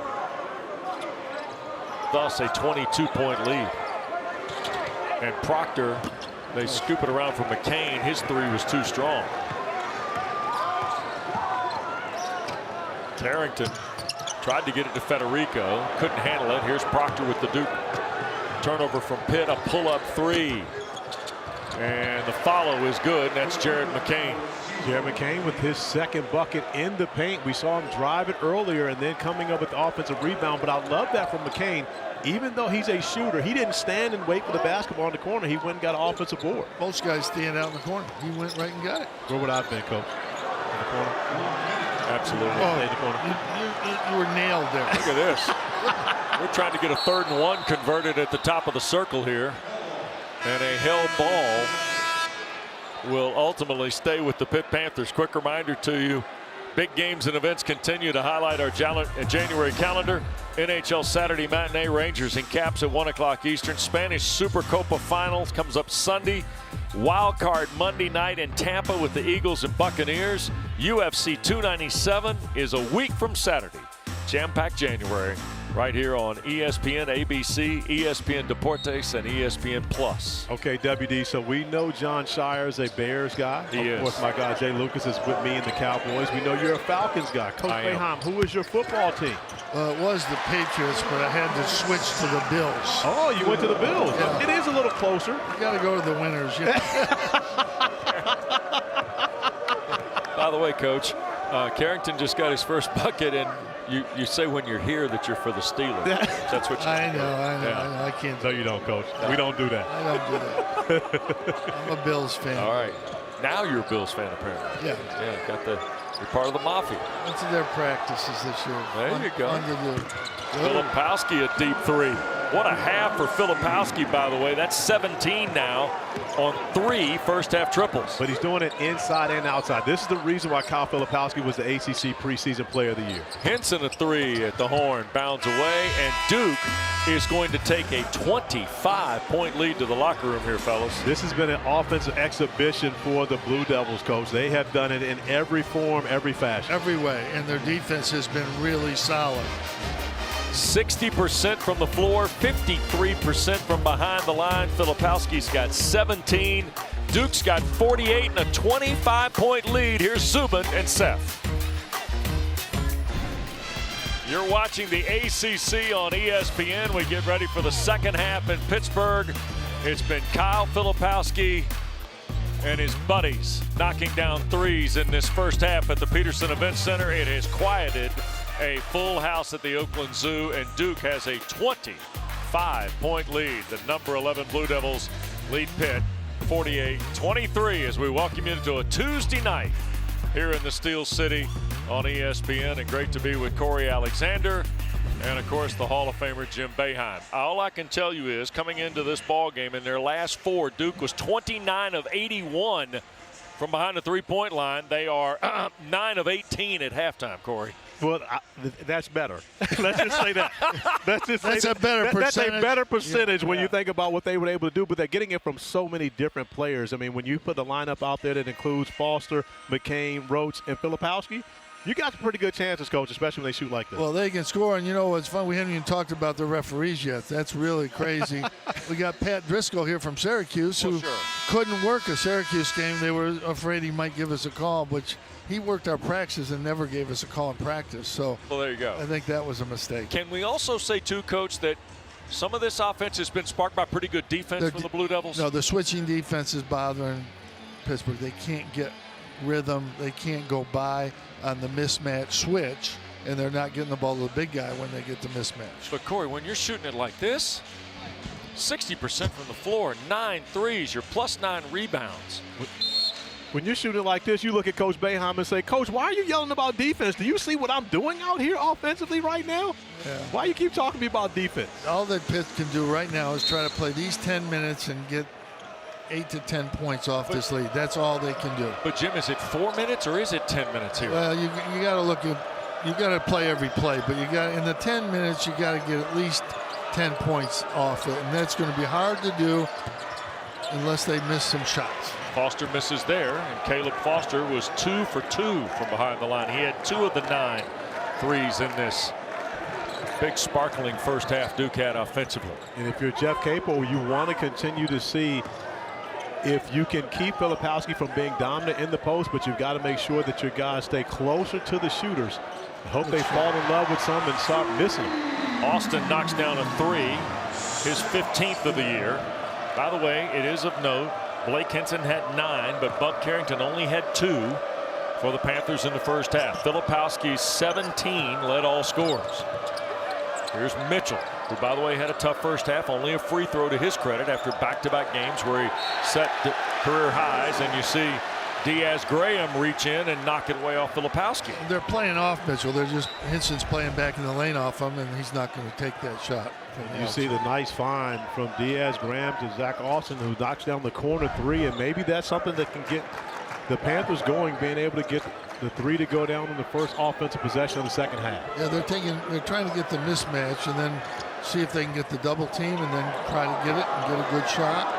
Thus a 22-point lead. And Proctor, they scoop it around for McCain. His 3 was too strong. Carrington tried to get it to Federico, couldn't handle it. Here's Proctor with the Duke turnover from Pitt, a pull-up 3. And the follow is good, and that's Jared McCain. Jared McCain with his second bucket in the paint. We saw him drive it earlier and then coming up with the offensive rebound, but I love that from McCain. Even though he's a shooter, he didn't stand and wait for the basketball in the corner. He went and got an offensive board. Most guys stand out in the corner. He went right and got it. Where would I have been, Coach? In the corner? Absolutely. Oh, in the corner. You were nailed there. Look at this. We're trying to get a 3rd and 1 converted at the top of the circle here. And a held ball will ultimately stay with the Pitt Panthers. Quick reminder to you, big games and events continue to highlight our January calendar. NHL Saturday matinee, Rangers and Caps at 1 o'clock Eastern. Spanish Supercopa Finals comes up Sunday. Wild card Monday night in Tampa with the Eagles and Buccaneers. UFC 297 is a week from Saturday. Jam-packed January right here on ESPN, ABC, ESPN Deportes, and ESPN Plus. Okay, WD, so we know John Shire's a Bears guy. Of course, my guy Jay Lucas is with me in the Cowboys. We know you're a Falcons guy. Coach Boeheim, who is your football team? Well, it was the Patriots, but I had to switch to the Bills. Oh, you went to the Bills. Yeah. It is a little closer. You got to go to the winners. Yeah. By the way, Coach, Carrington just got his first bucket, and you say when you're here that you're for the Steelers. That's what you I know. I can't. No, you don't, Coach. We don't do that. I don't do that. I'm a Bills fan. All right. Now you're a Bills fan, apparently. Yeah. You're part of the Mafia. Went to their practices this year. There you go. Under the Filipowski a deep 3. What a half for Filipowski, by the way. That's 17 now on 3 first-half triples. But he's doing it inside and outside. This is the reason why Kyle Filipowski was the ACC preseason player of the year. Henson a 3 at the horn, bounds away, and Duke is going to take a 25-point lead to the locker room here, fellas. This has been an offensive exhibition for the Blue Devils, Coach. They have done it in every form, every fashion. every way, and their defense has been really solid. 60% from the floor, 53% from behind the line. Filipowski's got 17. Duke's got 48 and a 25-point lead. Here's Zubin and Seth. You're watching the ACC on ESPN. We get ready for the second half in Pittsburgh. It's been Kyle Filipowski and his buddies knocking down threes in this first half at the Petersen Event Center. It has quieted a full house at the Oakland Zoo, and Duke has a 25-point lead. The number 11 Blue Devils lead Pitt 48-23 as we welcome you into a Tuesday night here in the Steel City on ESPN. And great to be with Corey Alexander and, of course, the Hall of Famer Jim Boeheim. All I can tell you is, coming into this ball game, in their last 4, Duke was 29 of 81 from behind the three-point line. They are 9 of 18 at halftime, Corey. Well, that's better. Let's just say that. That's a better percentage. That's a better percentage when Yeah. you think about what they were able to do. But they're getting it from so many different players. I mean, when you put the lineup out there that includes Foster, McCain, Roach, and Filipowski, you got some pretty good chances, Coach, especially when they shoot like this. Well, they can score, and you know what's fun? We haven't even talked about the referees yet. That's really crazy. We got Pat Driscoll here from Syracuse, who couldn't work a Syracuse game. They were afraid he might give us a call, which he worked our practices and never gave us a call in practice. So, well, there you go. I think that was a mistake. Can we also say, too, Coach, that some of this offense has been sparked by pretty good defense for the Blue Devils? No, the switching defense is bothering Pittsburgh. They can't get rhythm. They can't go by on the mismatch switch, and they're not getting the ball to the big guy when they get the mismatch. But, Corey, when you're shooting it like this, 60% from the floor, 9 threes, you're plus 9 rebounds. When you're shooting like this, you look at Coach Boeheim and say, Coach, why are you yelling about defense? Do you see what I'm doing out here offensively right now? Yeah. Why you keep talking to me about defense? All that Pitt can do right now is try to play these 10 minutes and get 8 to 10 points off this lead. That's all they can do. But, Jim, is it 4 minutes or is it 10 minutes here? Well, you got to look at, you got to play every play, but you got in the 10 minutes, you got to get at least 10 points off it, and that's going to be hard to do unless they miss some shots. Foster misses there, and Caleb Foster was 2 for 2 from behind the line. He had 2 of the 9 threes in this big sparkling first half Duke had offensively. And if you're Jeff Capel, you want to continue to see if you can keep Filipowski from being dominant in the post, but you've got to make sure that your guys stay closer to the shooters. I hope they fall in love with some and start missing. Austin knocks down a 3, his 15th of the year. By the way, it is of note, Blake Henson had 9, but Buck Carrington only had 2 for the Panthers in the first half. Filipowski's 17 led all scorers. Here's Mitchell, who, by the way, had a tough first half. Only a free throw to his credit after back-to-back games where he set career highs. And you see Diaz-Graham reach in and knock it away off Filipowski. They're playing off Mitchell. They're just, Henson's playing back in the lane off him, and he's not going to take that shot. You see the nice find from Diaz-Graham to Zach Austin, who knocks down the corner 3, and maybe that's something that can get the Panthers going, being able to get the 3 to go down in the first offensive possession of the second half. Yeah, they're trying to get the mismatch and then see if they can get the double team and then try to get it and get a good shot.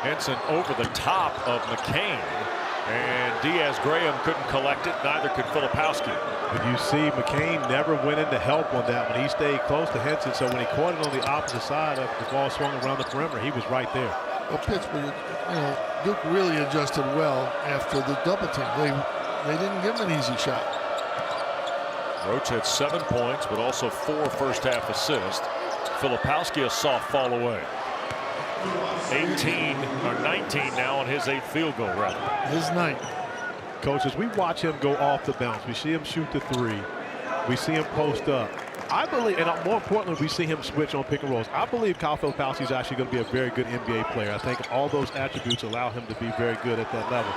Henson over the top of McCain, and Diaz-Graham couldn't collect it. Neither could Filipowski. But you see McCain never went in to help on that one. He stayed close to Henson, so when he caught it on the opposite side of the ball swung around the perimeter, he was right there. Well, Pittsburgh, Duke really adjusted well after the double team. They didn't give him an easy shot. Roach had 7 points, but also 4 first half assists. Filipowski a soft fall away. 19 now on his 8th field goal, rather. His 9th. Coaches, we watch him go off the bounce. We see him shoot the 3. We see him post up. I believe, and more importantly, we see him switch on pick and rolls. I believe Kyle Filipowski is actually going to be a very good NBA player. I think all those attributes allow him to be very good at that level.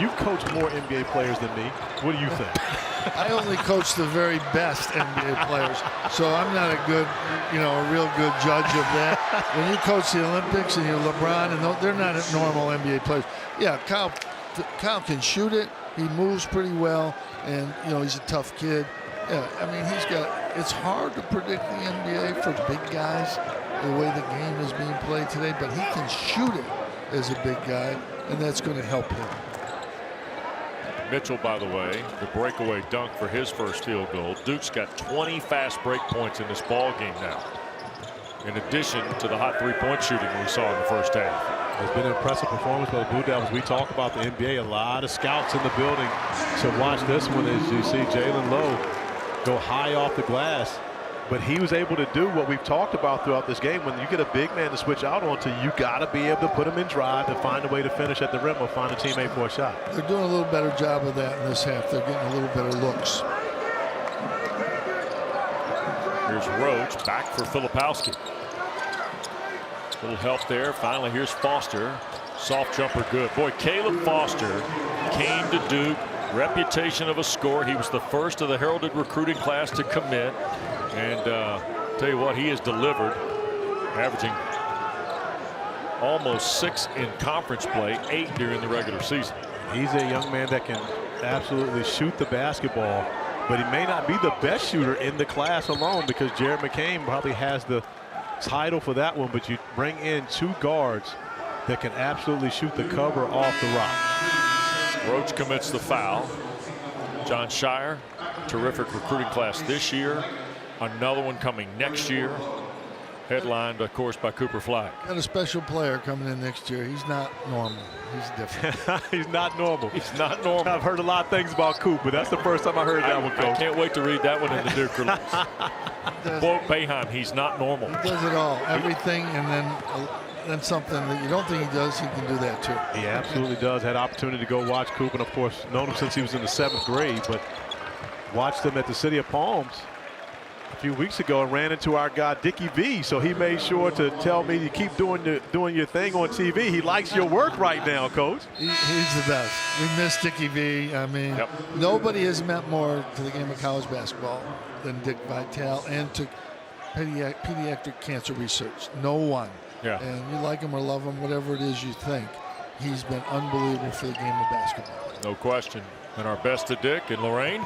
You've coached more NBA players than me. What do you think? I only coach the very best NBA players, so I'm not a good, a real good judge of that. When you coach the Olympics and you're LeBron, and they're not normal NBA players. Yeah, Kyle can shoot it. He moves pretty well, and he's a tough kid. Yeah, I mean, it's hard to predict the NBA for big guys, the way the game is being played today, but he can shoot it as a big guy, and that's going to help him. Mitchell, by the way, the breakaway dunk for his first field goal. Duke's got 20 fast break points in this ball game now, in addition to the hot three-point shooting we saw in the first half. It's been an impressive performance by the Blue Devils. We talk about the NBA, a lot of scouts in the building. So watch this one as you see Jalen Lowe go high off the glass. But he was able to do what we've talked about throughout this game. When you get a big man to switch out onto, you got to be able to put him in drive and find a way to finish at the rim or find a teammate for a shot. They're doing a little better job of that in this half. They're getting a little better looks. Here's Roach back for Filipowski. Little help there. Finally, here's Foster. Soft jumper good. Boy, Caleb Foster came to Duke. Reputation of a scorer. He was the first of the heralded recruiting class to commit. And tell you what, he has delivered, averaging almost 6 in conference play, 8 during the regular season. He's a young man that can absolutely shoot the basketball, but he may not be the best shooter in the class alone, because Jared McCain probably has the title for that one. But you bring in 2 guards that can absolutely shoot the cover off the rock. Roach commits the foul. John Shire, terrific recruiting class this year. Another one coming next year. Headlined, of course, by Cooper Flagg. Got a special player coming in next year. He's not normal. He's different. He's not normal. He's not normal. I've heard a lot of things about Coop, but that's the first time I heard that one, Coach. I can't wait to read that one in the Duke release. Quote Boeheim, he's not normal. He does it all. Everything, and then something that you don't think he does, he can do that too. He absolutely does. Had opportunity to go watch Coop, and of course known him since he was in the 7th grade, but watched him at the City of Palms a few weeks ago and ran into our guy Dickie V. So he made sure to tell me to keep doing your thing on TV. He likes your work right now, Coach. He's the best. We miss Dickie V. I mean, Nobody has meant more to the game of college basketball than Dick Vitale and to pediatric cancer research. No one. Yeah. And you like him or love him, whatever it is you think, he's been unbelievable for the game of basketball. No question. And our best to Dick and Lorraine.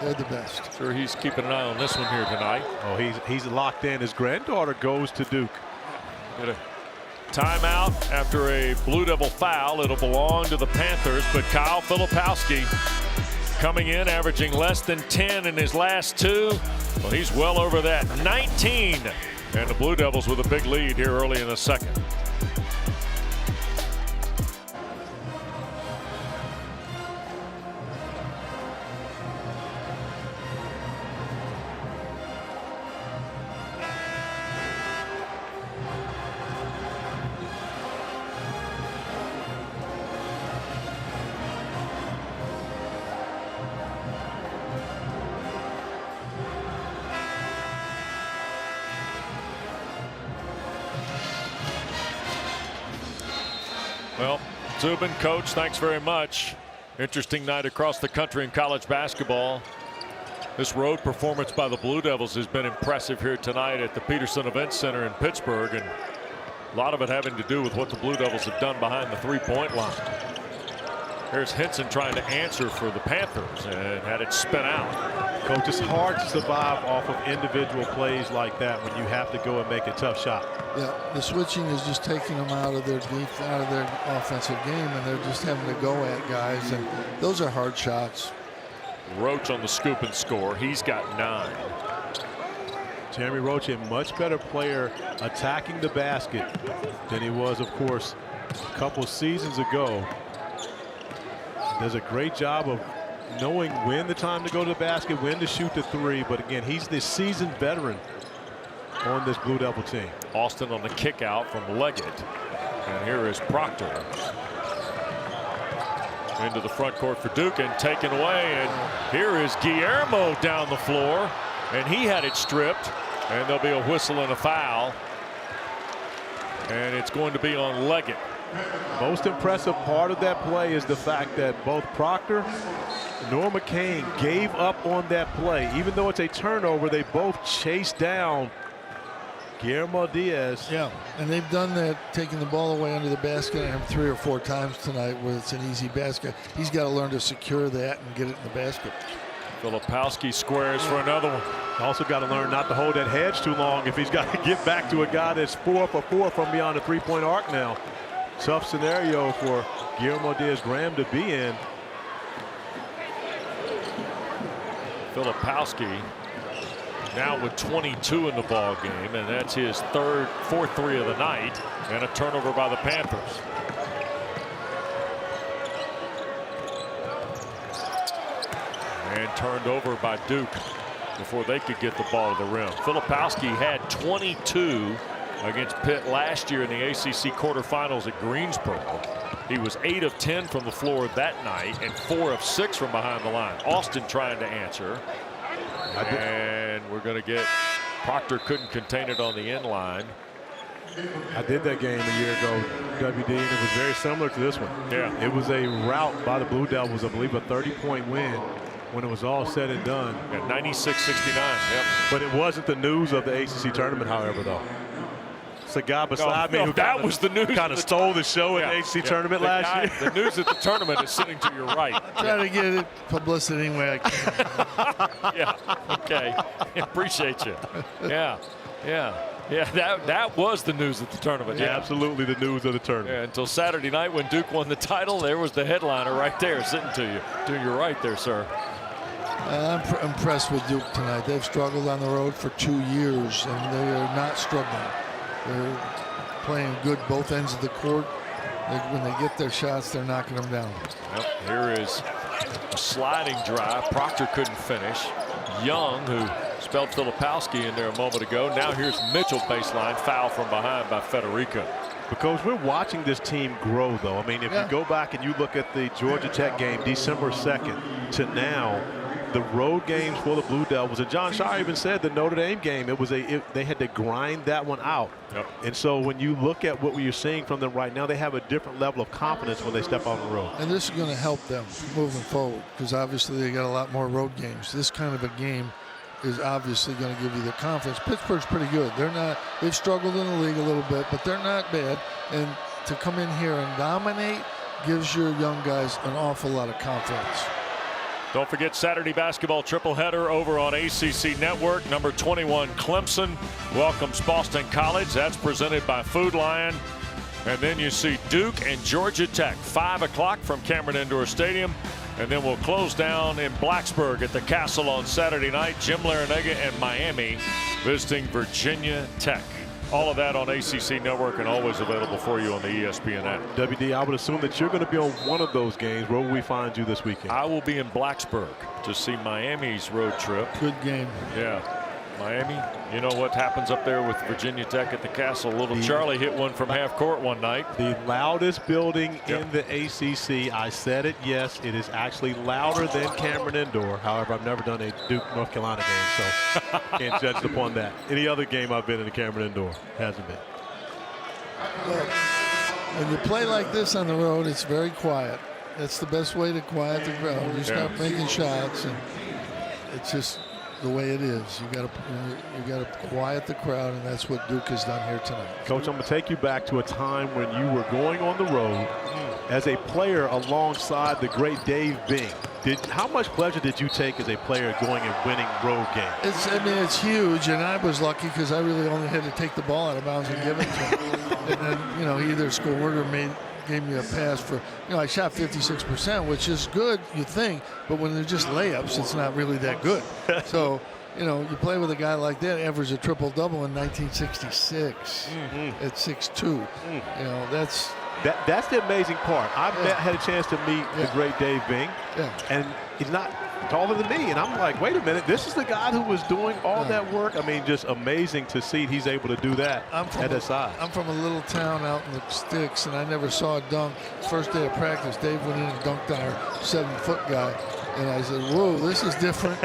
They're the best. Sure, he's keeping an eye on this one here tonight. Oh, he's locked in. His granddaughter goes to Duke. Get a timeout after a Blue Devil foul. It'll belong to the Panthers, but Kyle Filipowski coming in, averaging less than 10 in his last 2. Well, he's well over that. 19. And the Blue Devils with a big lead here early in the second. Well, Zubin, coach, thanks very much. Interesting night across the country in college basketball. This road performance by the Blue Devils has been impressive here tonight at the Petersen Event Center in Pittsburgh, and a lot of it having to do with what the Blue Devils have done behind the three-point line. Here's Henson trying to answer for the Panthers and had it spin out. Coach, it's hard to survive off of individual plays like that when you have to go and make a tough shot. Yeah, the switching is just taking them out of their offensive game, and they're just having to go at guys, and those are hard shots. Roach on the scoop and score. He's got 9. Jeremy Roach, a much better player attacking the basket than he was, of course, a couple seasons ago. Does a great job of knowing when the time to go to the basket, when to shoot the 3. But again, he's the seasoned veteran on this Blue Devil team. Austin on the kick out from Leggett. And here is Proctor. Into the front court for Duke and taken away. And here is Guillermo down the floor. And he had it stripped. And there'll be a whistle and a foul. And it's going to be on Leggett. Most impressive part of that play is the fact that both Proctor nor McCain gave up on that play. Even though it's a turnover, they both chased down Guillermo Diaz. Yeah, and they've done that, taking the ball away under the basket and 3 or 4 times tonight where it's an easy basket. He's got to learn to secure that and get it in the basket. Filipowski squares for another one. Also got to learn not to hold that hedge too long if he's got to get back to a guy that's 4 for 4 from beyond the three-point arc now. Tough scenario for Guillermo Diaz-Graham to be in. Filipowski now with 22 in the ball game, and that's his fourth 3 of the night, and a turnover by the Panthers. And turned over by Duke before they could get the ball to the rim. Filipowski had 22 against Pitt last year in the ACC quarterfinals at Greensboro. He was 8 of 10 from the floor that night and 4 of 6 from behind the line. Austin trying to answer. And we're going to get Proctor couldn't contain it on the end line. I did that game a year ago, WD, and it was very similar to this one. Yeah. It was a rout by the Blue Devils, I believe a 30-point win when it was all said and done. Yeah, 96-69. Yep. But it wasn't the news of the ACC tournament, however, though. It's a guy beside me who was the news. Kind of stole the show in the ACC tournament last year. The news at the tournament is sitting to your right. Try to get it publicity any way I can. Yeah. Okay. Appreciate you. Yeah. Yeah. Yeah. That was the news at the tournament. Yeah, absolutely the news of the tournament. Yeah, until Saturday night when Duke won the title, there was the headliner right there sitting to you. To your right there, sir. I'm impressed with Duke tonight. They've struggled on the road for 2 years, and they are not struggling. They're playing good both ends of the court. When they get their shots, they're knocking them down. Yep, here is a sliding drive. Proctor couldn't finish. Young, who spelled Filipowski in there a moment ago. Now here's Mitchell baseline, foul from behind by Federico. Because we're watching this team grow, though. I mean, if you go back and you look at the Georgia Tech game, December 2nd, to now, the road games for the Blue Devils, and John Shire even said the Notre Dame game, they had to grind that one out. Yep. And so when you look at what we're seeing from them right now, they have a different level of confidence when they step on the road. And this is going to help them moving forward, because obviously they got a lot more road games. This kind of a game is obviously going to give you the confidence. Pittsburgh's pretty good. They've struggled in the league a little bit, but they're not bad. And to come in here and dominate gives your young guys an awful lot of confidence. Don't forget Saturday basketball tripleheader over on ACC Network. Number 21 Clemson welcomes Boston College. That's presented by Food Lion. And then you see Duke and Georgia Tech, 5 o'clock from Cameron Indoor Stadium. And then we'll close down in Blacksburg at the Castle on Saturday night. Jim Larrañaga and Miami visiting Virginia Tech. All of that on ACC Network and always available for you on the ESPN app. WD, I would assume that you're going to be on one of those games. Where will we find you this weekend? I will be in Blacksburg to see Miami's road trip. Good game. Yeah. Miami, you know what happens up there with Virginia Tech at the Castle. Little Charlie hit one from half court one night. The loudest building in the ACC. I said it, yes, it is actually louder than Cameron Indoor. However, I've never done a Duke North Carolina game, so can't judge upon that. Any other game I've been in the Cameron Indoor hasn't been. Look, when you play like this on the road, it's very quiet. That's the best way to quiet the crowd. You start making shots, and it's just the way it is. You got to quiet the crowd, and that's what Duke has done here tonight. Coach, I'm going to take you back to a time when you were going on the road as a player alongside the great Dave Bing. How much pleasure did you take as a player going and winning road games? It's huge, and I was lucky because I really only had to take the ball out of bounds and give it to him. And then, he either scored or gave me a pass for, I shot 56%, which is good, you think, but when they're just layups, it's not really that good. So, you play with a guy like that, averaged a triple-double in 1966 at 6'2". That's the amazing part. I had a chance to meet the great Dave Bing, and he's not taller than me. And I'm like, wait a minute, this is the guy who was doing all that work. I mean, just amazing to see he's able to do that at that size. I'm from a little town out in the sticks, and I never saw a dunk. First day of practice, Dave went in and dunked on our 7-foot guy. And I said, whoa, this is different.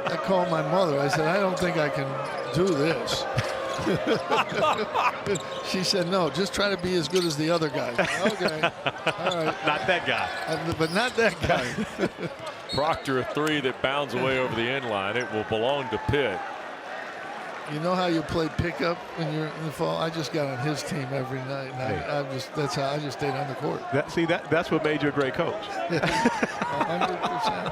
I called my mother. I said, I don't think I can do this. She said, no, just try to be as good as the other guy. Okay, all right. Not that guy. But not that guy. Proctor, a three that bounds away over the end line. It will belong to Pitt. You know how you play pickup when you're in the fall? I just got on his team every night. And that's how I just stayed on the court. That's what made you a great coach. 100%.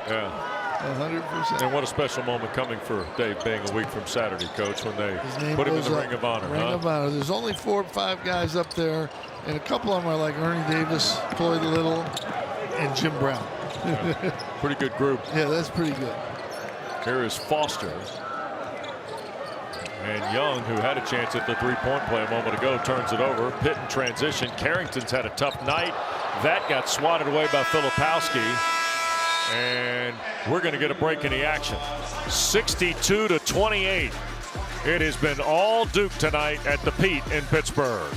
Yeah. 100%. And what a special moment coming for Dave Bing a week from Saturday, Coach, when they put him in the Ring of Honor. Ring of Honor. There's only 4 or 5 guys up there, and a couple of them are like Ernie Davis, Floyd Little, and Jim Brown. Pretty good group. Yeah, that's pretty good. Here is Foster. And Young, who had a chance at the three-point play a moment ago, turns it over. Pitt in transition. Carrington's had a tough night. That got swatted away by Filipowski. And we're going to get a break in the action. 62-28. It has been all Duke tonight at the Pete in Pittsburgh.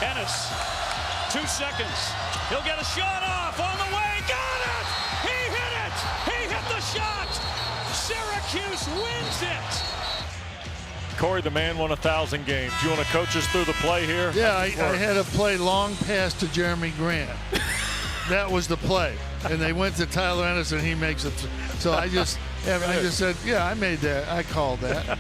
Ennis, 2 seconds. He'll get a shot off on the way. Got it! He hit it! He hit the shot! Syracuse wins it! Corey, the man won 1,000 games. You want to coach us through the play here? Yeah, I had a play long pass to Jeremy Grant. That was the play. And they went to Tyler Ennis, and he makes it. So I just said, yeah, I made that. I called that.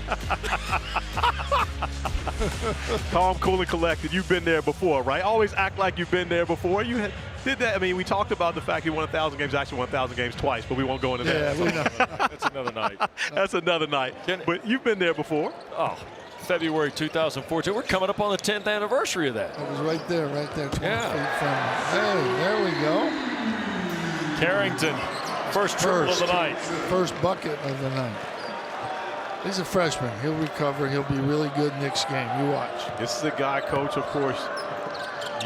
Calm, cool, and collected. You've been there before, right? Always act like you've been there before. You did that. I mean, we talked about the fact he won 1,000 games, actually won 1,000 games twice, but we won't go into that. Yeah, we know. That's another night. That's another night. But you've been there before. Oh, February 2014. We're coming up on the 10th anniversary of that. It was right there, 20 feet from. Hey, there we go. Carrington, first triple of the night. First bucket of the night. He's a freshman. He'll recover. He'll be really good next game. You watch. This is a guy, Coach, of course,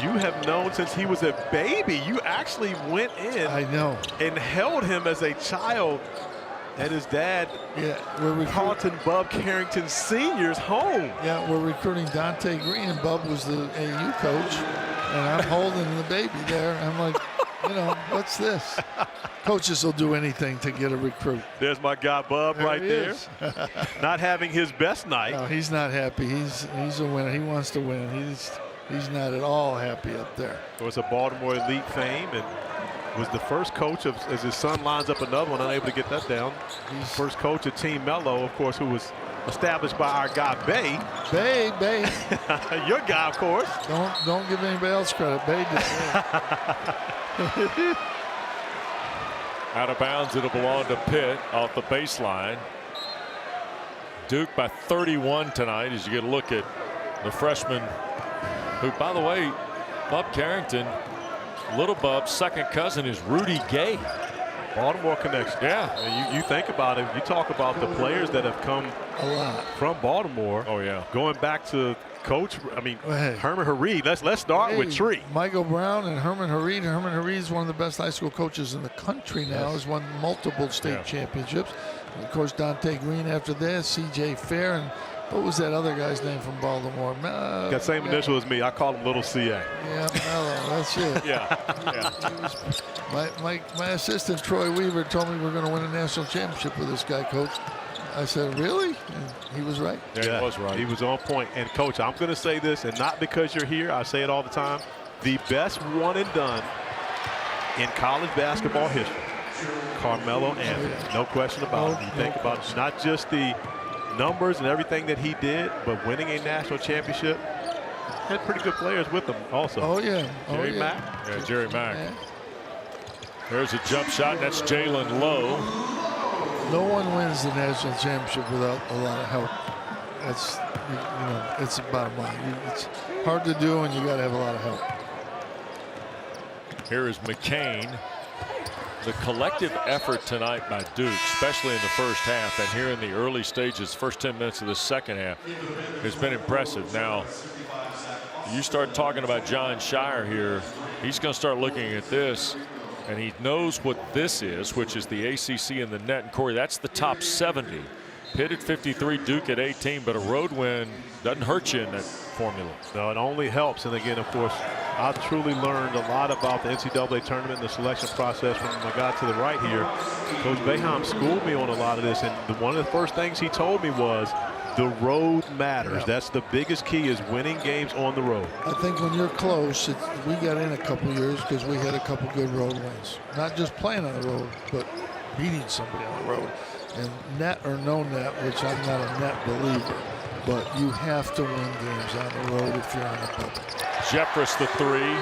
you have known since he was a baby. You actually went in and held him as a child at his dad, Carlton Bub Carrington Sr.'s home. Yeah, we're recruiting Dante Green, and Bub was the AU coach, and I'm holding the baby there. I'm like, what's this? Coaches will do anything to get a recruit. There's my guy, Bub, right there. Not having his best night. No, he's not happy. He's a winner. He wants to win. He's not at all happy up there. It was a Baltimore elite fame, and was the first coach as his son lines up another one, unable to get that down. He's first coach of Team Mello, of course, who was established by our guy, Bay. Bay. Your guy, of course. Don't give anybody else credit. Bay did that. Out of bounds, it'll belong to Pitt off the baseline. Duke by 31 tonight as you get a look at the freshman who, by the way, Bub Carrington, little Bub's second cousin is Rudy Gay. Baltimore connection. Yeah. And you think about it, you talk about the players that have come a lot from Baltimore. Oh, yeah. Going back to Coach, hey. Herman Hareed. Let's start with Tree. Michael Brown and Herman Hareed. Herman Hareed is one of the best high school coaches in the country now. Has won multiple state championships. And of course, Dante Green after that, C.J. Fair, and what was that other guy's name from Baltimore? Got same initial as me. I call him Little CA. Yeah, Mello, that's it. Yeah. My assistant Troy Weaver told me we're going to win a national championship with this guy, Coach. I said, really? And he was right. Yeah, he was right. He was on point. And Coach, I'm going to say this, and not because you're here, I say it all the time, the best one and done in college basketball history, Carmelo Anthony. No question about it. You think about it, not just the numbers and everything that he did, but winning a national championship. Had pretty good players with him also. Oh, yeah. Jerry Mack. Yeah, Jerry Mack. There's a jump shot, and that's Jalen Lowe. No one wins the national championship without a lot of help. That's, it's the bottom line. It's hard to do, and you got to have a lot of help. Here is McCain. The collective effort tonight by Duke, especially in the first half and here in the early stages, first 10 minutes of the second half, has been impressive. Now, you start talking about John Shire here, he's going to start looking at this, and he knows what this is, which is the ACC in the net. And Corey, that's the top 70. Pitt at 53, Duke at 18, but a road win doesn't hurt you in that formula. No, it only helps. And again, of course, I've truly learned a lot about the NCAA tournament and the selection process from my guy to the right here. Coach Boeheim schooled me on a lot of this, and one of the first things he told me was the road matters. That's the biggest key, is winning games on the road. I think when you're close, we got in a couple years because we had a couple good road wins. Not just playing on the road, but beating somebody on the road. And net or no net, which I'm not a net believer, but you have to win games on the road if you're on the bubble. Jeffress the three,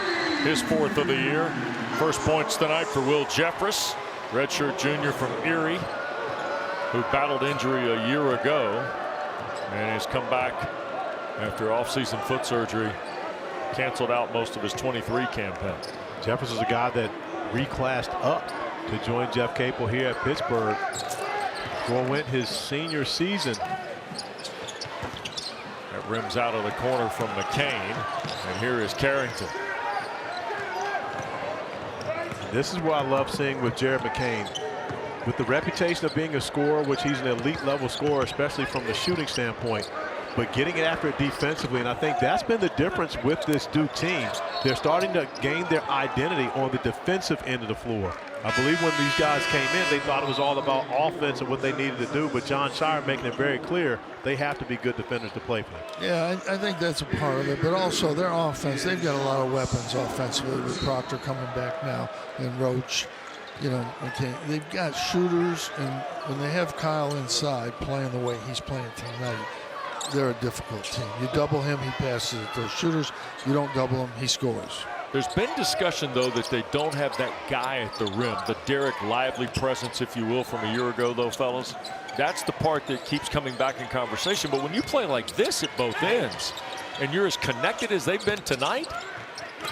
his fourth of the year. First points tonight for Will Jeffress, redshirt junior from Erie, who battled injury a year ago and has come back after offseason foot surgery, canceled out most of his 23 campaign. Jeffress is a guy that reclassed up to join Jeff Capel here at Pittsburgh. Went his senior season. That rims out of the corner from McCain, and here is Carrington. This is what I love seeing with Jared McCain. With the reputation of being a scorer, which he's an elite level scorer, especially from the shooting standpoint, but getting after it defensively, and I think that's been the difference with this Duke team. They're starting to gain their identity on the defensive end of the floor. I believe when these guys came in, they thought it was all about offense and what they needed to do, but John Shire making it very clear they have to be good defenders to play for them. Yeah, I think that's a part of it, but also their offense, they've got a lot of weapons offensively with Proctor coming back now and Roach. McCain. They've got shooters, and when they have Kyle inside playing the way he's playing tonight, they're a difficult team. You double him, he passes it. Those shooters, you don't double him, he scores. There's been discussion, though, that they don't have that guy at the rim, the Derek Lively presence, if you will, from a year ago, though, fellas. That's the part that keeps coming back in conversation. But when you play like this at both ends, and you're as connected as they've been tonight,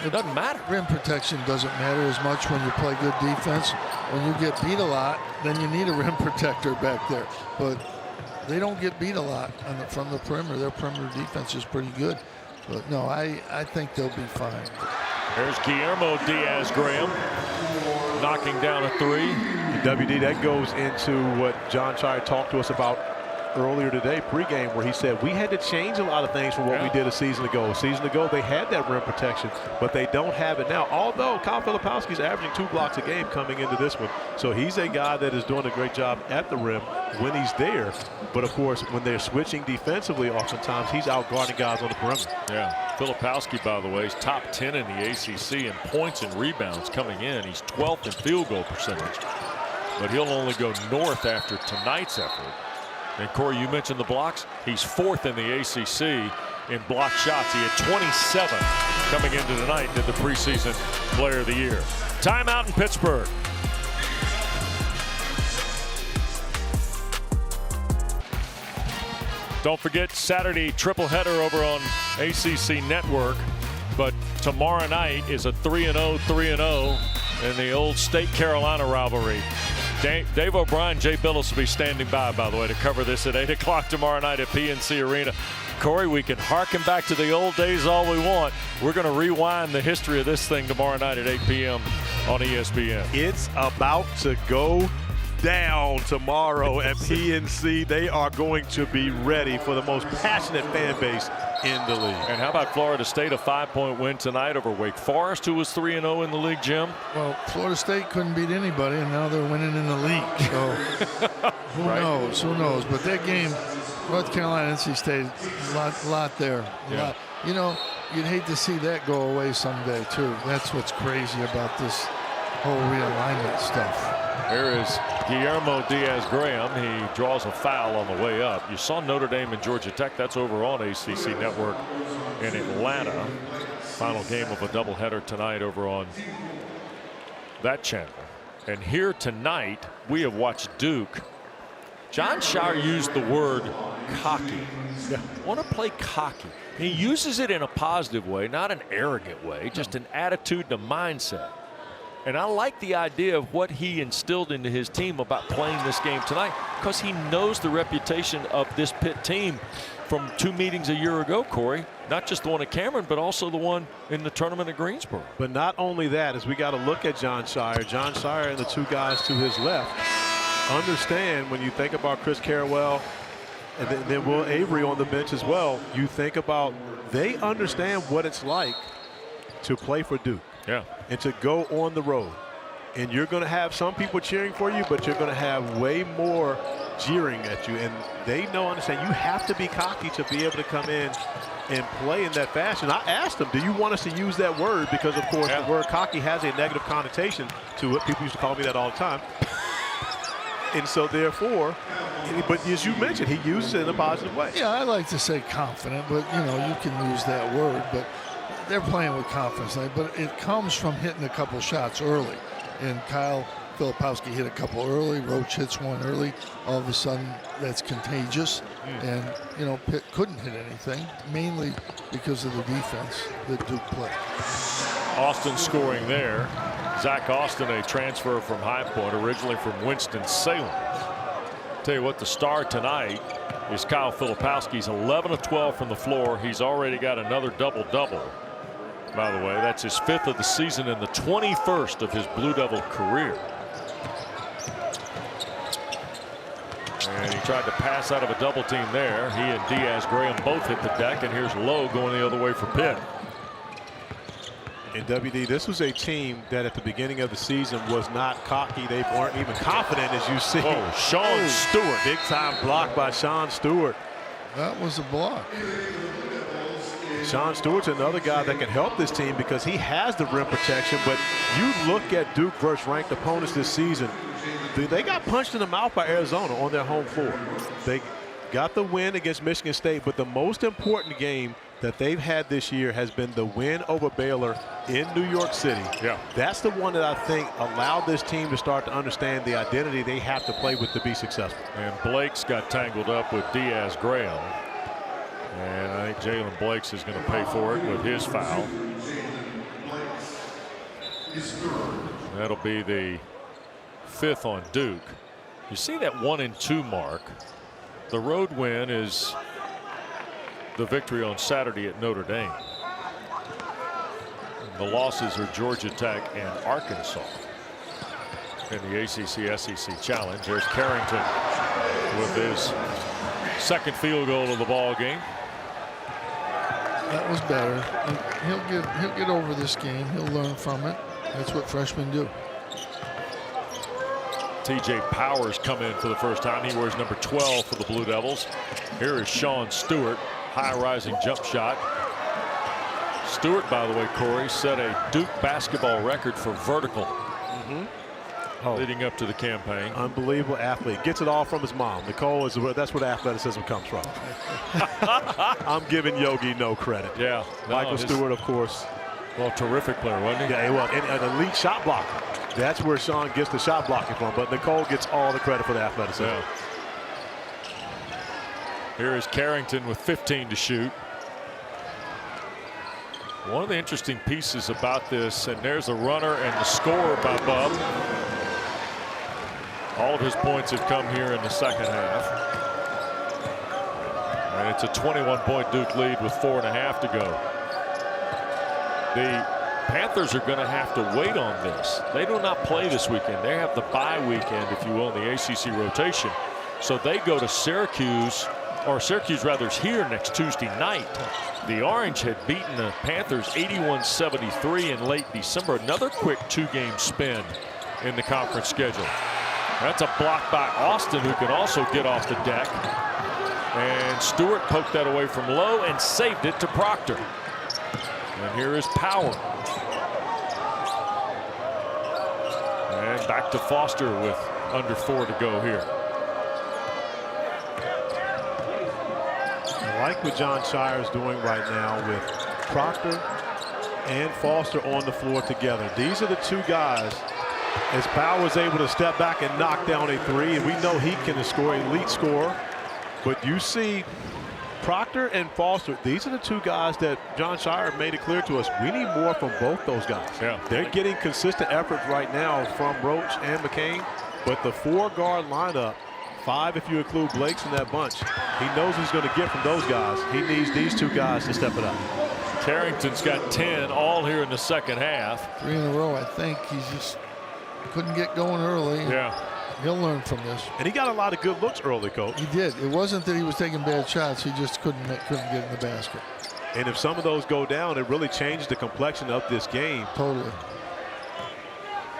it doesn't matter. Rim protection doesn't matter as much when you play good defense. When you get beat a lot, then you need a rim protector back there. But they don't get beat a lot from the perimeter. Their perimeter defense is pretty good. But no, I think they'll be fine. There's Guillermo Diaz-Graham knocking down a three. WD, that goes into what John Shire talked to us about earlier today pregame, where he said we had to change a lot of things from what we did a season ago. A season ago, they had that rim protection, but they don't have it now. Although Kyle Filipowski's averaging 2 blocks a game coming into this one. So he's a guy that is doing a great job at the rim when he's there. But of course, when they're switching defensively, oftentimes he's out guarding guys on the perimeter. Yeah, Filipowski, by the way, is top 10 in the ACC in points and rebounds coming in. He's 12th in field goal percentage, but he'll only go north after tonight's effort. And Corey, you mentioned the blocks. He's 4th in the ACC in block shots. He had 27 coming into tonight, did the preseason player of the year. Timeout in Pittsburgh. Don't forget Saturday triple header over on ACC Network. But tomorrow night is a 3-0, 3-0 in the old State Carolina rivalry. Dave O'Brien, Jay Billis will be standing by the way, to cover this at 8 o'clock tomorrow night at PNC Arena. Corey, we can harken back to the old days all we want. We're going to rewind the history of this thing tomorrow night at 8 p.m. on ESPN. It's about to go down tomorrow at PNC. They are going to be ready for the most passionate fan base in the league. And how about Florida State, a 5-point win tonight over Wake Forest, who was 3-0 in the league, Jim? Well, Florida State couldn't beat anybody, and now they're winning in the league. So who knows? Who knows? But that game, North Carolina, NC State, a lot there. Lot. You know, you'd hate to see that go away someday, too. That's what's crazy about this whole realignment stuff. Here is Guillermo Diaz-Graham. He draws a foul on the way up. You saw Notre Dame and Georgia Tech. That's over on ACC Network in Atlanta. Final game of a doubleheader tonight over on that channel. And here tonight, we have watched Duke. John Shire used the word cocky. Want to play cocky. He uses it in a positive way, not an arrogant way, just an attitude and a mindset. And I like the idea of what he instilled into his team about playing this game tonight, because he knows the reputation of this Pitt team from 2 meetings a year ago, Corey. Not just the one at Cameron, but also the one in the tournament at Greensboro. But not only that, as we got to look at John Shire. John Shire and the 2 guys to his left understand, when you think about Chris Carrawell and then Will Avery on the bench as well, you think about, they understand what it's like to play for Duke. Yeah. And to go on the road. And you're going to have some people cheering for you, but you're going to have way more jeering at you. And they understand you have to be cocky to be able to come in and play in that fashion. I asked them, do you want us to use that word? Because, of course, the word cocky has a negative connotation to it. People used to call me that all the time. And so, therefore, but as you mentioned, he uses it in a positive way. Yeah, I like to say confident, but, you know, you can use that word. But they're playing with confidence, but it comes from hitting a couple shots early. And Kyle Filipowski hit a couple early. Roach hits one early. All of a sudden, that's contagious. And, you know, Pitt couldn't hit anything, mainly because of the defense that Duke played. Austin scoring there. Zach Austin, a transfer from High Point, originally from Winston-Salem. Tell you what, the star tonight is Kyle Filipowski's 11 of 12 from the floor. He's already got another double-double. By the way, that's his 5th of the season and the 21st of his Blue Devil career. And he tried to pass out of a double team there. He and Diaz-Graham both hit the deck, and here's Lowe going the other way for Pitt. And WD, this was a team that at the beginning of the season was not cocky. They weren't even confident, as you see. Oh, Sean Stewart. Big time block by Sean Stewart. That was a block. Sean Stewart's another guy that can help this team because he has the rim protection. But you look at Duke versus ranked opponents this season, they got punched in the mouth by Arizona on their home floor. They got the win against Michigan State, but the most important game that they've had this year has been the win over Baylor in New York City. Yeah. That's the one that I think allowed this team to start to understand the identity they have to play with to be successful. And Blake's got tangled up with Diaz-Graham. And I think Jalen Blakes is going to pay for it with his foul. That'll be the 5th on Duke. You see that 1-2 mark. The road win is the victory on Saturday at Notre Dame. The losses are Georgia Tech and Arkansas in the ACC-SEC Challenge. There's Carrington with his 2nd field goal of the ball game. That was better. He'll get over this game. He'll learn from it. That's what freshmen do. TJ Powers come in for the first time. He wears number 12 for the Blue Devils. Here is Sean Stewart. High rising jump shot. Stewart, by the way, Corey, set a Duke basketball record for vertical. leading up to the campaign. Unbelievable athlete. Gets it all from his mom. Nicole is that's where the athleticism comes from. I'm giving Yogi no credit. Yeah. Michael Stewart, of course. Well, terrific player, wasn't he? Yeah, well, an elite shot blocker. That's where Sean gets the shot blocking from. But Nicole gets all the credit for the athleticism. Yeah. Here is Carrington with 15 to shoot. One of the interesting pieces about this, and there's a runner and the scorer by Bub. All of his points have come here in the second half. And it's a 21-point Duke lead with 4.5 to go. The Panthers are going to have to wait on this. They do not play this weekend. They have the bye weekend, if you will, in the ACC rotation. So they go to Syracuse, or Syracuse rather is here next Tuesday night. The Orange had beaten the Panthers 81-73 in late December. Another quick 2-game spin in the conference schedule. That's a block by Austin, who can also get off the deck. And Stewart poked that away from low and saved it to Proctor. And here is Power. And back to Foster with under 4 to go here. I like what John Shire is doing right now with Proctor and Foster on the floor together. These are the two guys, as Powell was able to step back and knock down a 3, and we know he can score, elite scorer. But you see Proctor and Foster, these are the two guys that John Shire made it clear to us. We need more from both those guys. Yeah. They're getting consistent efforts right now from Roach and McCain, but the 4-guard lineup, 5 if you include Blake's in that bunch, he knows he's going to get from those guys. He needs these two guys to step it up. Carrington's got 10 all here in the second half. 3 in a row, I think. He's just couldn't get going early. Yeah. He'll learn from this. And he got a lot of good looks early, Coach. He did. It wasn't that he was taking bad shots. He just couldn't get in the basket. And if some of those go down, it really changed the complexion of this game. Totally.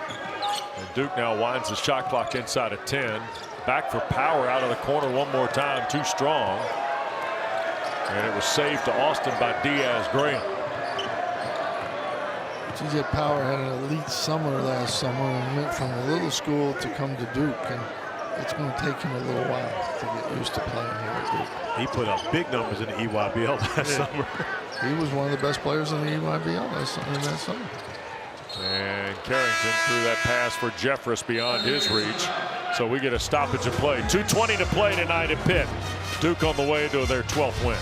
And Duke now winds the shot clock inside of 10. Back for Power out of the corner one more time. Too strong. And it was saved to Austin by Diaz-Graham. TJ Power had an elite summer last summer and went from a little school to come to Duke, and it's going to take him a little while to get used to playing here at Duke. He put up big numbers in the EYBL last summer. He was one of the best players in the EYBL that summer. And Carrington threw that pass for Jeffress beyond his reach. So we get a stoppage of play. 2:20 to play tonight at Pitt. Duke on the way to their 12th win.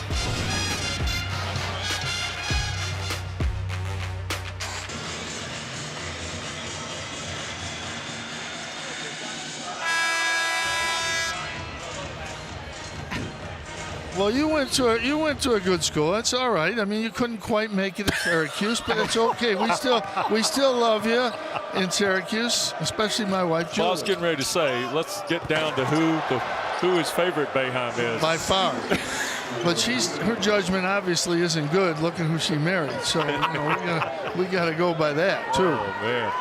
Well, you went to a good school. That's all right. I mean, you couldn't quite make it at Syracuse, but it's okay. We still love you in Syracuse, especially my wife Julie. Well, I was getting ready to say, let's get down to who his favorite Boeheim is. By far. But her judgment obviously isn't good. Looking who she married, so we got to go by that too. Oh man.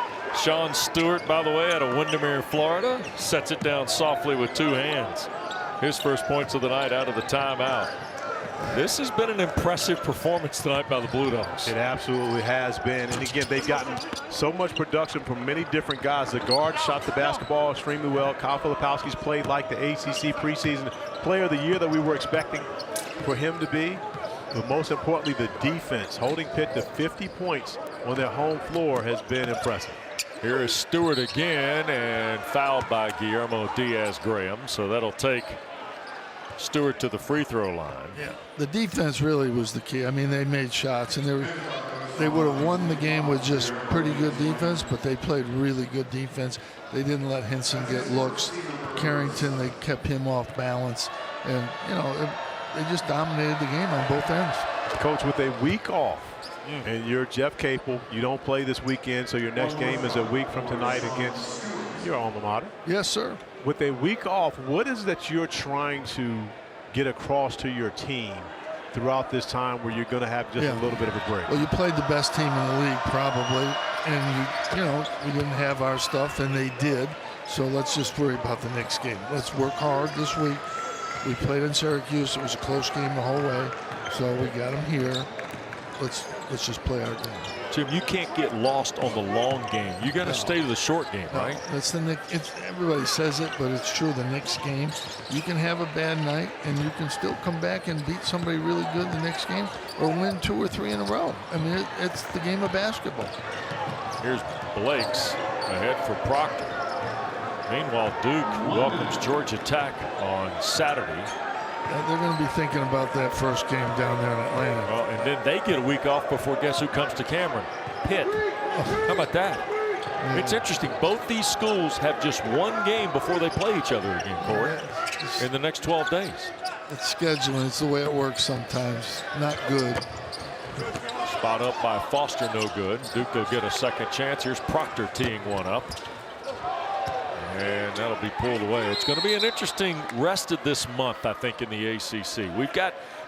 Sean Stewart, by the way, out of Windermere, Florida, sets it down softly with 2 hands. His first points of the night out of the timeout. This has been an impressive performance tonight by the Blue Dogs. It absolutely has been. And again, they've gotten so much production from many different guys. The guard shot the basketball extremely well. Kyle Filipowski's played like the ACC preseason player of the year that we were expecting for him to be. But most importantly, the defense, holding Pitt to 50 points on their home floor, has been impressive. Here is Stewart again, and fouled by Guillermo Diaz-Graham. So that'll take Stewart to the free throw line. Yeah, the defense really was the key. I mean, they made shots, and they would have won the game with just pretty good defense, but they played really good defense. They didn't let Henson get looks. Carrington, they kept him off balance, and they just dominated the game on both ends. Coach, with a week off, and you're Jeff Capel, you don't play this weekend, so your next game is a week from tonight against your alma mater. Yes, sir. With a week off, what is that you're trying to get across to your team throughout this time where you're going to have just a little bit of a break? Well, you played the best team in the league probably, and we didn't have our stuff, and they did. So let's just worry about the next game. Let's work hard this week. We played in Syracuse. It was a close game the whole way, so we got them here. Let's just play our game. Jim, you can't get lost on the long game. You got to stay to the short game, right? That's the Knicks. Everybody says it, but it's true. The Knicks game, you can have a bad night and you can still come back and beat somebody really good the next game, or win 2 or 3 in a row. I mean, it's the game of basketball. Here's Blake's ahead for Proctor. Meanwhile, Duke welcomes Georgia Tech on Saturday. They're going to be thinking about that first game down there in Atlanta. Well, and then they get a week off before guess who comes to Cameron? Pitt. How about that? Yeah. It's interesting. Both these schools have just one game before they play each other again, Corey, in the next 12 days. It's scheduling. It's the way it works sometimes. Not good. Spot up by Foster, no good. Duke will get a second chance. Here's Proctor teeing one up. And that'll be pulled away. It's going to be an interesting rest of this month, I think, in the ACC.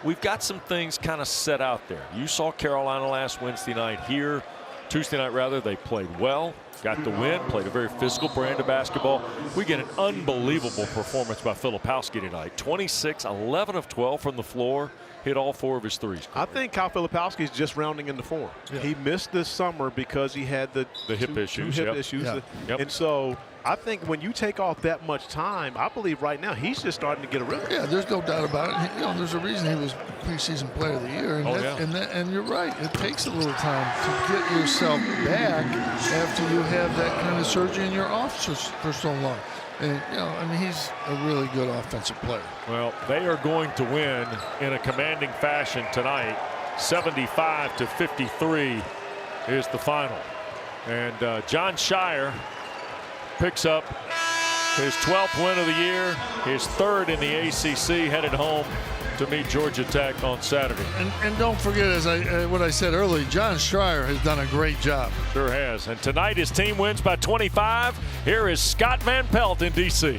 We've got some things kind of set out there. You saw Carolina last Wednesday night here. Tuesday night, rather, they played well, got the win, played a very physical brand of basketball. We get an unbelievable performance by Filipowski tonight. 26, 11 of 12 from the floor. Hit all 4 of his threes. I think Kyle Filipowski is just rounding into form. Yeah. He missed this summer because he had the hip issues. Two hip issues. Yep. And so I think when you take off that much time, I believe right now he's just starting to get a rhythm. Yeah, there's no doubt about it. You know, there's a reason he was preseason player of the year. And, and you're right. It takes a little time to get yourself back after you have that kind of surgery and you're off for so long. And, you know, I mean, he's a really good offensive player. Well, they are going to win in a commanding fashion tonight. 75-53 is the final. And John Shire picks up his 12th win of the year, his 3rd in the ACC, headed home to meet Georgia Tech on Saturday. And don't forget, as what I said earlier, John Schreier has done a great job. Sure has. And tonight his team wins by 25. Here is Scott Van Pelt in D.C.